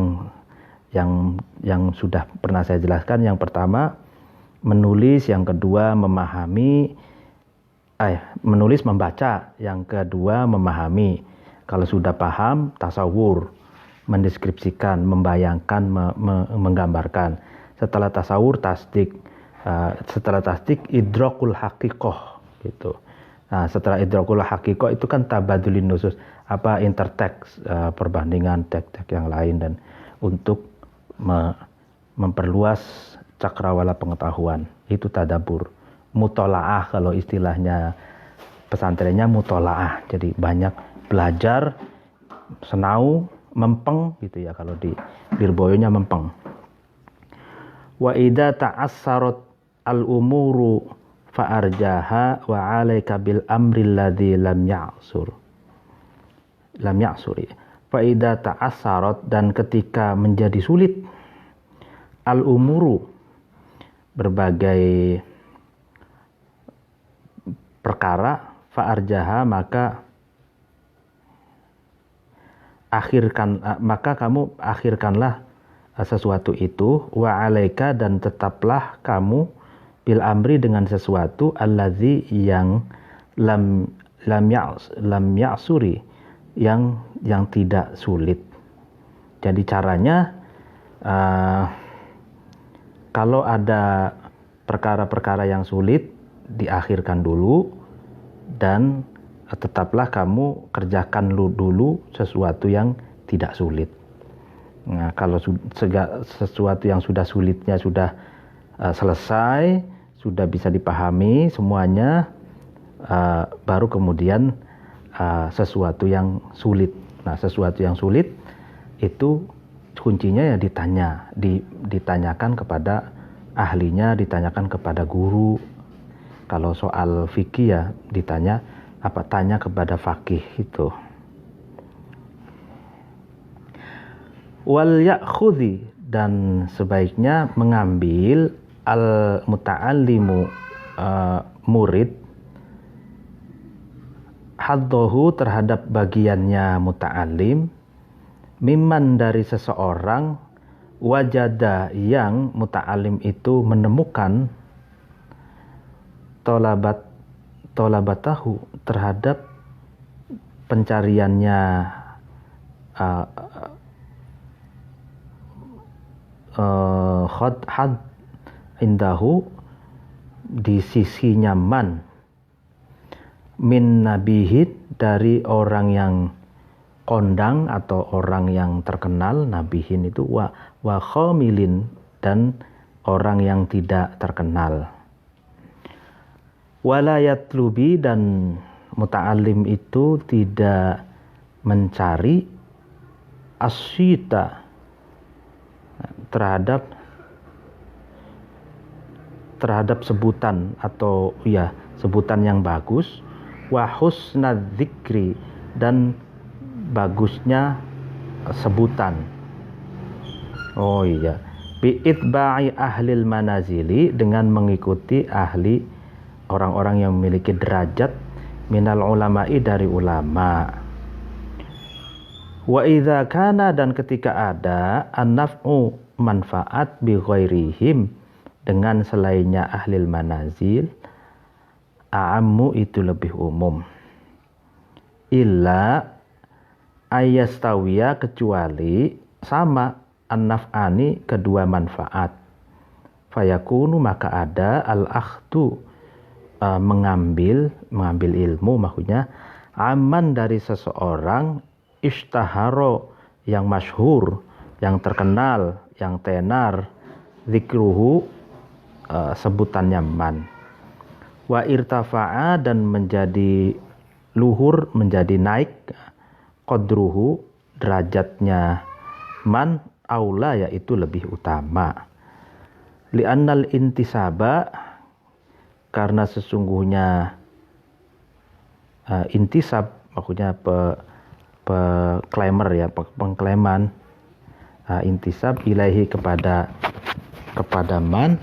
yang sudah pernah saya jelaskan. Yang pertama menulis, yang kedua menulis membaca, yang kedua memahami. Kalau sudah paham, tasawur, mendeskripsikan, membayangkan, menggambarkan. Setelah tasawur, tasdik. Setelah tasdik, idrakul haqiqah, gitu. Nah, setelah idrakul haqiqah itu kan tabadulin nusus, interteks, perbandingan teks-teks yang lain, dan untuk memperluas cakrawala pengetahuan, itu tadabbur. Mutola'ah, kalau istilahnya pesantrennya mutola'ah, jadi banyak belajar, senau, mempeng, gitu ya, kalau di Lirboyonya mempeng. Wa idza ta'assarat al-umuru fa'arjaha wa 'alaika bil amri alladhi lam ya'suri. Fa idza ta'assarat, dan ketika menjadi sulit, al-umuru, berbagai perkara, fa'arjaha, maka kamu akhirkanlah sesuatu itu, wa 'alaika, dan tetaplah kamu bil amri, dengan sesuatu allazi yang lam ya'suri, yang tidak sulit. Jadi caranya, kalau ada perkara-perkara yang sulit, diakhirkan dulu, dan tetaplah kamu kerjakan dulu sesuatu yang tidak sulit. Nah, kalau sesuatu yang sudah sulitnya sudah selesai, sudah bisa dipahami semuanya, baru kemudian sesuatu yang sulit. Nah, sesuatu yang sulit itu kuncinya ya ditanyakan kepada ahlinya, ditanyakan kepada guru. Kalau soal fikih ya tanya kepada faqih itu. Wal ya'khudhi, dan sebaiknya mengambil al muta'allimu, murid, haddahu, terhadap bagiannya muta'allim, mimman, dari seseorang, wajada, yang muta'allim itu menemukan, tolabatahu, terhadap pencariannya, had indahu, di sisinya, man, min nabihid, dari orang yang kondang atau orang yang terkenal. Nabihin itu wa khamilin, dan orang yang tidak terkenal. Wala yatlubi, dan muta'alim itu tidak mencari asyita, terhadap sebutan atau ya sebutan yang bagus, wa husnadzikri, dan bagusnya sebutan. Oh iya, bi'itba'i ahlil manazili, dengan mengikuti ahli orang-orang yang memiliki derajat, minal ulama'i, dari ulama. Wa idza kana, dan ketika ada an-naf'u, manfaat, bi ghairihim, dengan selainnya ahlil manazil, a'ammu, itu lebih umum. Illa ayastawiya, kecuali sama, an-naf'ani, kedua manfaat. Fayakunu, maka ada al-akhdu, mengambil ilmu, maksudnya aman, dari seseorang, ishtaharo, yang masyhur, yang terkenal, yang tenar, zikruhu, sebutannya man, wa irtafa'a, dan menjadi luhur, menjadi naik, qadruhu, derajatnya man, aula, yaitu lebih utama. Li'annal intisaba, karena sesungguhnya intisab, maksudnya pengklaimer ya, pengklaiman, intisab ilaihi, kepada man,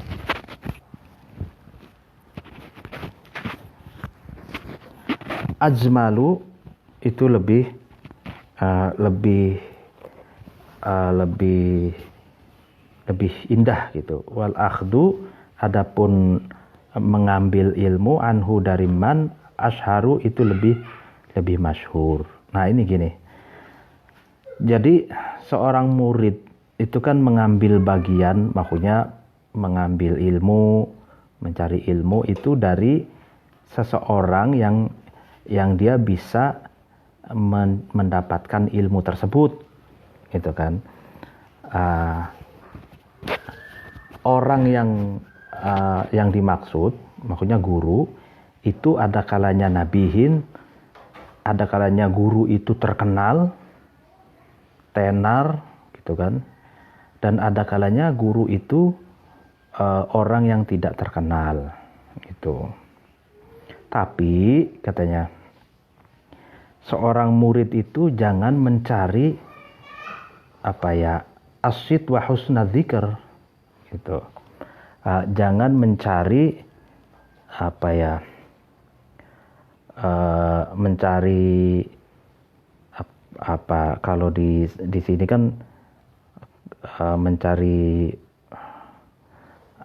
ajmalu, itu lebih indah gitu. Wal akhdu, adapun mengambil ilmu, anhu, dari man, asharu, itu lebih masyhur. Nah ini gini, jadi seorang murid itu kan mengambil bagian, maksudnya mengambil ilmu, mencari ilmu itu dari seseorang yang dia bisa mendapatkan ilmu tersebut, gitu kan. Orang yang dimaksud, maksudnya guru, itu ada kalanya nabihin, ada kalanya guru itu terkenal, tenar, gitu kan. Dan ada kalanya guru itu orang yang tidak terkenal, gitu. Tapi katanya, seorang murid itu jangan mencari asyid wa husnadzikr, gitu. Jangan mencari mencari kalau di sini kan mencari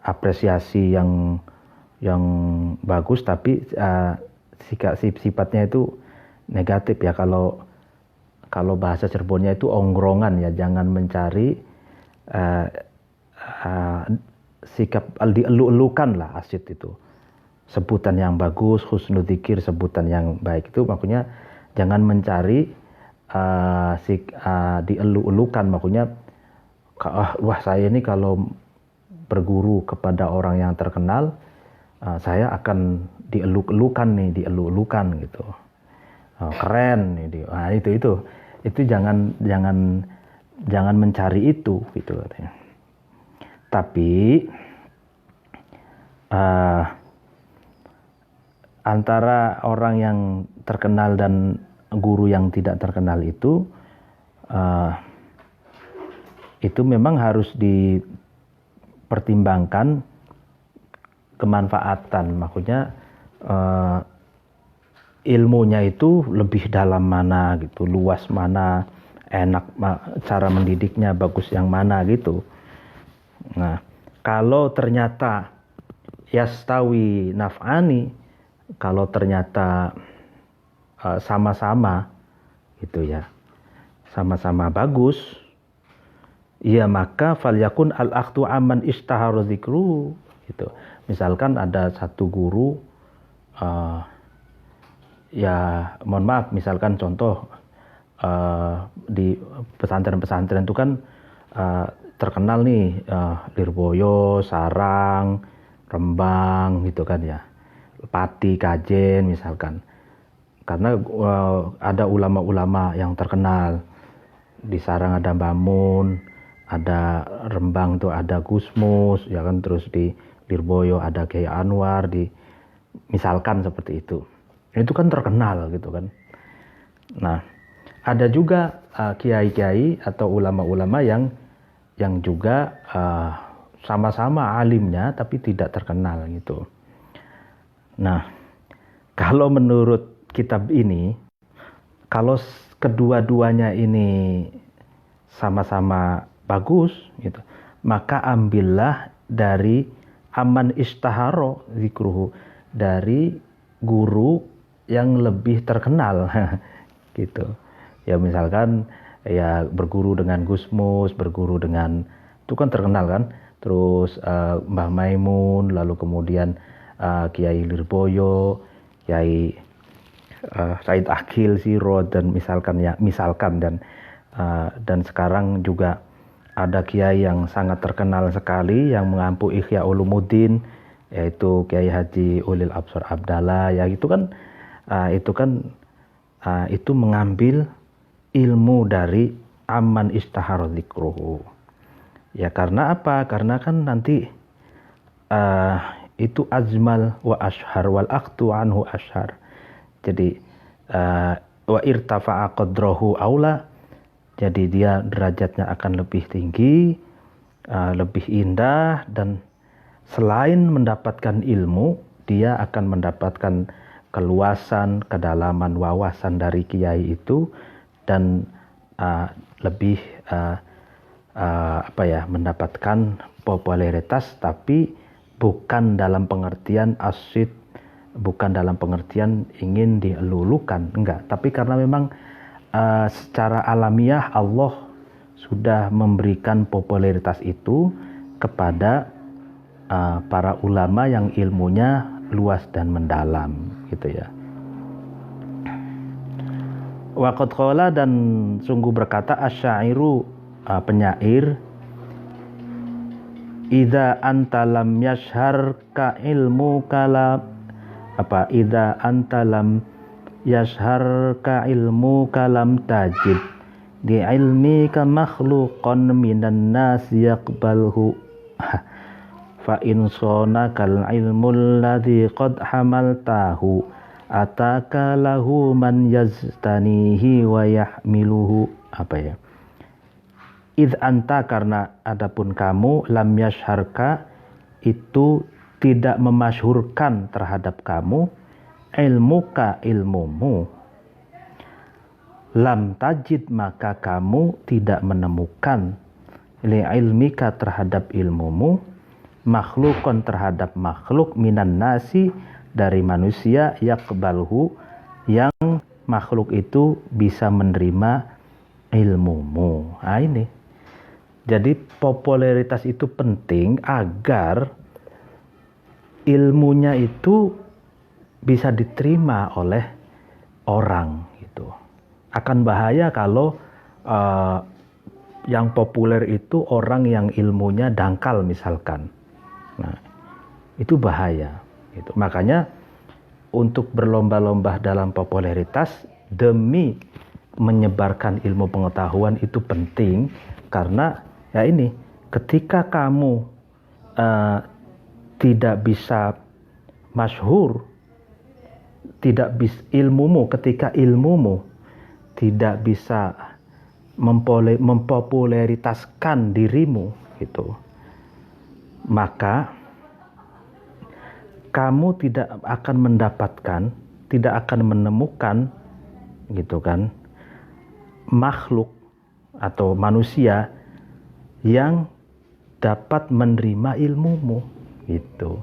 apresiasi yang bagus, tapi sifatnya itu negatif ya. Kalau bahasa Cirebonnya itu ongrongan ya. Jangan mencari sikap dielu-elukan lah, asyid itu sebutan yang bagus, husnudzikir, sebutan yang baik, itu maksudnya jangan mencari dielu-elukan, maksudnya wah saya ini kalau berguru kepada orang yang terkenal, saya akan dielu-elukan gitu. Keren nih, nah, itu jangan mencari itu, gitu katanya. Tapi antara orang yang terkenal dan guru yang tidak terkenal itu memang harus dipertimbangkan kemanfaatan, maksudnya ilmunya itu lebih dalam mana gitu, luas mana, enak cara mendidiknya, bagus yang mana gitu. Nah, kalau ternyata yastawi naf'ani, kalau ternyata sama-sama gitu ya, sama-sama bagus, ya maka falyakun al-akhdu aman ishtaharu dzikru gitu. Misalkan ada satu guru ya mohon maaf, misalkan contoh di pesantren-pesantren itu kan terkenal nih Lirboyo, Sarang, Rembang gitu kan ya, Pati, Kajen misalkan, karena ada ulama-ulama yang terkenal. di sarang ada Bamun, ada Rembang tuh ada Gusmus, ya kan, terus di Lirboyo ada Kiai Anwar, misalkan seperti itu. Itu kan terkenal gitu kan. Nah, ada juga kiai-kiai atau ulama-ulama yang juga sama-sama alimnya tapi tidak terkenal gitu. Nah, kalau menurut kitab ini, kalau kedua-duanya ini sama-sama bagus gitu, maka ambillah dari aman istaharo zikruhu, dari guru yang lebih terkenal gitu. Ya misalkan ya berguru dengan Gusmus, berguru dengan, itu kan terkenal kan, terus Mbah Maimun, lalu kemudian Kiai Lirboyo, Kiai Said Akil Siro, dan misalkan dan sekarang juga ada kiai yang sangat terkenal sekali yang mengampu Ihya Ulumuddin, yaitu Kiai Haji Ulil Absar Abdallah. Ya itu kan itu mengambil ilmu dari aman istahara dzikruhu. Ya karena apa? Karena kan nanti itu azmal wa ashar wal aqtu anhu ashar. Jadi wa irtafa'a qadrahu aula, jadi dia derajatnya akan lebih tinggi, lebih indah, dan selain mendapatkan ilmu, dia akan mendapatkan keluasan, kedalaman wawasan dari kiai itu, dan lebih mendapatkan popularitas, tapi bukan dalam pengertian asyid, bukan dalam pengertian ingin dilulukan, enggak, tapi karena memang secara alamiah Allah sudah memberikan popularitas itu kepada para ulama yang ilmunya luas dan mendalam gitu ya. Waqad qala, dan sungguh berkata asyairu, penyair, idza anta lam yashhar ka ilmu kalam idza anta lam yashhar ka ilmu kalam tajid di ilmi ka makhluqan minan nas yaqbalhu fa in sonakal ilmul ladzi qad hamaltahu ataka lahu man yaztanihi wa yahmiluhu. Id anta, karena adapun kamu, lam yashharka, itu tidak memasyhurkan terhadap kamu, ilmuka, ilmumu, lam tajid, maka kamu tidak menemukan, li ilmika, terhadap ilmumu, makhlukon, terhadap makhluk, minan nasi, dari manusia, yaqbalhu, yang makhluk itu bisa menerima ilmumu. Nah ini, jadi popularitas itu penting agar ilmunya itu bisa diterima oleh orang gitu. Akan bahaya kalau yang populer itu orang yang ilmunya dangkal misalkan. Nah, itu bahaya gitu. Makanya untuk berlomba-lomba dalam popularitas demi menyebarkan ilmu pengetahuan itu penting, karena ya ini, ketika kamu tidak bisa masyhur, ketika ilmumu tidak bisa mempopularitaskan dirimu gitu, maka kamu tidak akan menemukan gitu kan, makhluk atau manusia yang dapat menerima ilmumu gitu.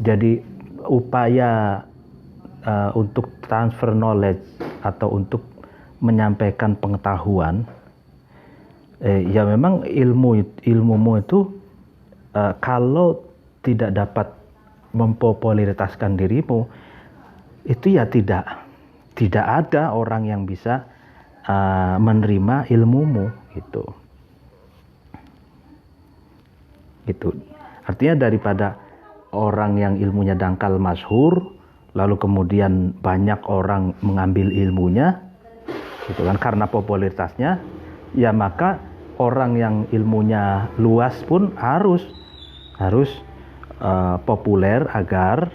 Jadi upaya untuk transfer knowledge atau untuk menyampaikan pengetahuan, ya memang ilmumu itu kalau tidak dapat mempopularitaskan dirimu, itu ya tidak ada orang yang bisa menerima ilmumu gitu. Artinya daripada orang yang ilmunya dangkal masyhur, lalu kemudian banyak orang mengambil ilmunya gitu kan karena popularitasnya, ya maka orang yang ilmunya luas pun harus populer agar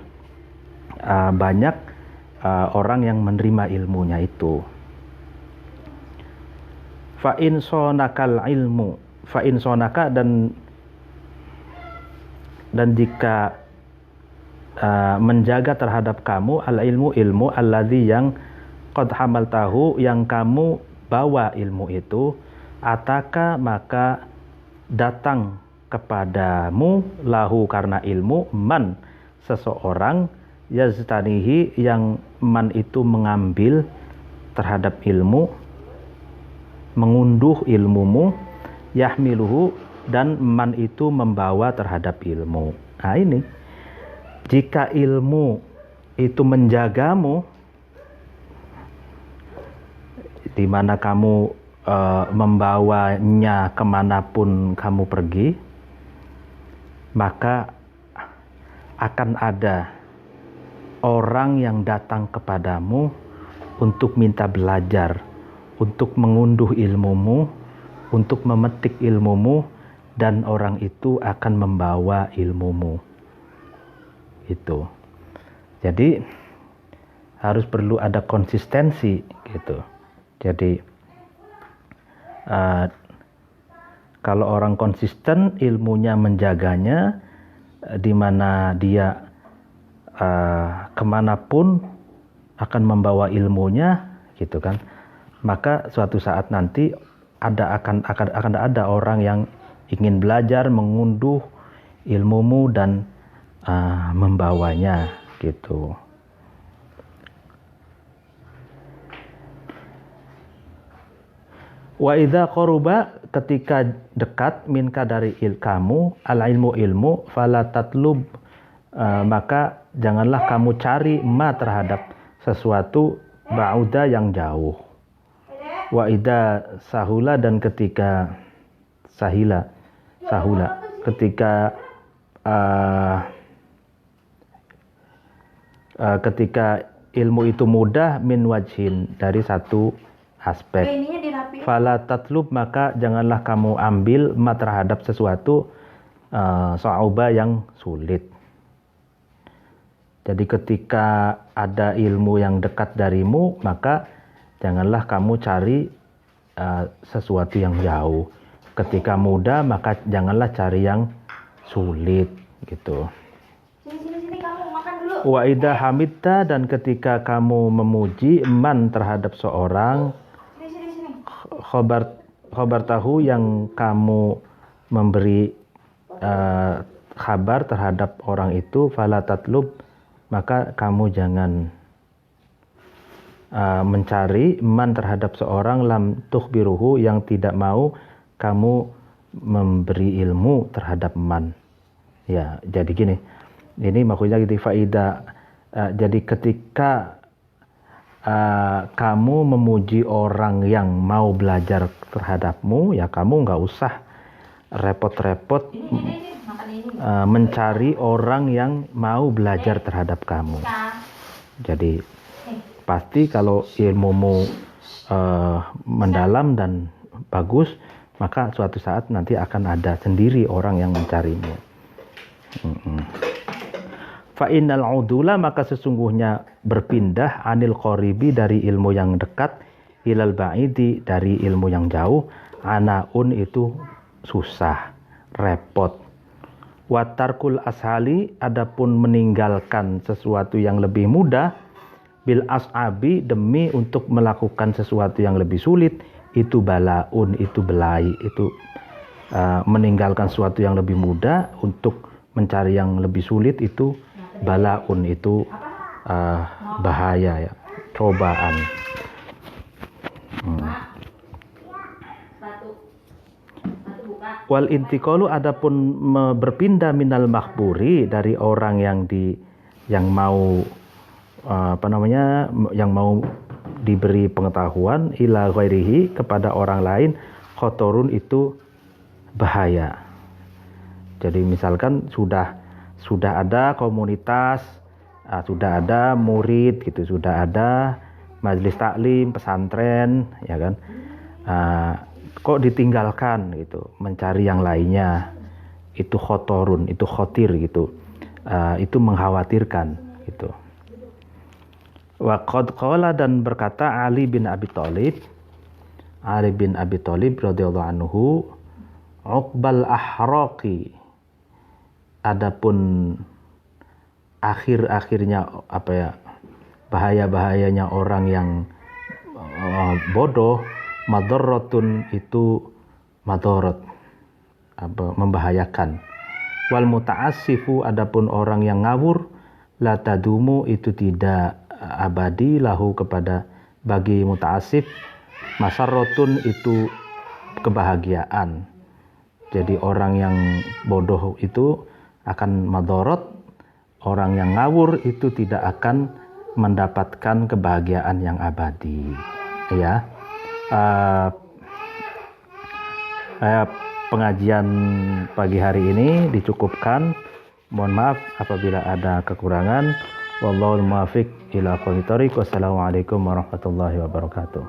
banyak orang yang menerima ilmunya itu. Fa in sonakal ilmu, fa in sonaka, dan jika menjaga terhadap kamu al ilmu alladzi yang qad hamaltahu, yang kamu bawa ilmu itu, ataka maka datang kepadamu lahu karena ilmu man seseorang yaztanihi yang man itu mengambil terhadap ilmu, mengunduh ilmumu, yahmiluhu dan man itu membawa terhadap ilmu. Nah ini, jika ilmu itu menjagamu, di mana kamu membawanya kemanapun kamu pergi, maka akan ada orang yang datang kepadamu untuk minta belajar, untuk mengunduh ilmumu, untuk memetik ilmumu, dan orang itu akan membawa ilmumu. Itu. Jadi harus perlu ada konsistensi gitu. Jadi kalau orang konsisten ilmunya menjaganya, di mana dia kemanapun akan membawa ilmunya gitu kan, maka suatu saat nanti akan ada orang yang ingin belajar, mengunduh ilmumu dan membawanya gitu. Wa idza qaruba, ketika dekat minka dari kamu al ilmu fala tatlub, maka janganlah kamu cari ma terhadap sesuatu ba'uda yang jauh. Wa idza sahula, dan ketika sahula ketika ilmu itu mudah min wajhin, dari satu aspek. Fala tatlub, maka janganlah kamu ambil ma terhadap sesuatu sa'uba yang sulit. Jadi ketika ada ilmu yang dekat darimu, maka janganlah kamu cari sesuatu yang jauh. Ketika mudah, maka janganlah cari yang sulit gitu. Sini kamu makan dulu. Wa idza hamidta, dan ketika kamu memuji man terhadap seorang, khobar tahu, yang kamu memberi kabar terhadap orang itu, fala tatlub, maka kamu jangan mencari man terhadap seorang lam tukhbiruhu, yang tidak mau kamu memberi ilmu terhadap man. Ya, jadi gini. Ini maksudnya gitu, faida. Jadi ketika kamu memuji orang yang mau belajar terhadapmu, ya kamu nggak usah repot-repot mencari orang yang mau belajar terhadap kamu. Jadi pasti kalau ilmumu mendalam dan bagus, maka suatu saat nanti akan ada sendiri orang yang mencarimu. Fa innal udula, maka sesungguhnya berpindah anil qoribi, dari ilmu yang dekat, ilal ba'idi, dari ilmu yang jauh, anaun itu susah, repot. Watarkul ashali, adapun meninggalkan sesuatu yang lebih mudah, bil as'abi, demi untuk melakukan sesuatu yang lebih sulit, itu balaun, itu belai. Itu meninggalkan sesuatu yang lebih mudah untuk mencari yang lebih sulit, itu balaun, itu bahaya ya, cobaan. Wal intiqalu, adapun berpindah minal makhburi, dari orang yang mau yang mau diberi pengetahuan, ila ghairihi, kepada orang lain, khotorun, itu bahaya. Jadi misalkan sudah ada komunitas, sudah ada murid gitu, sudah ada majelis taklim, pesantren, ya kan. kok ditinggalkan gitu, mencari yang lainnya, itu khotorun, itu khotir gitu, itu mengkhawatirkan gitu. Wa qad qala, dan berkata Ali bin Abi Thalib radhiyallahu anhu, uqbal ahraqi, adapun akhir-akhirnya bahaya-bahayanya orang yang bodoh, madarratun, itu madarat, membahayakan. Wal muta'assifu, adapun orang yang ngawur, la tadumu, itu tidak abadi, lahu, kepada bagi muta'assif, masarratun, itu kebahagiaan. Jadi orang yang bodoh itu akan madarat, orang yang ngawur itu tidak akan mendapatkan kebahagiaan yang abadi. Ya, pengajian pagi hari ini dicukupkan. Mohon maaf apabila ada kekurangan. Wallahul muwaffiq ila aqwamit thoriq. Wassalamualaikum warahmatullahi wabarakatuh.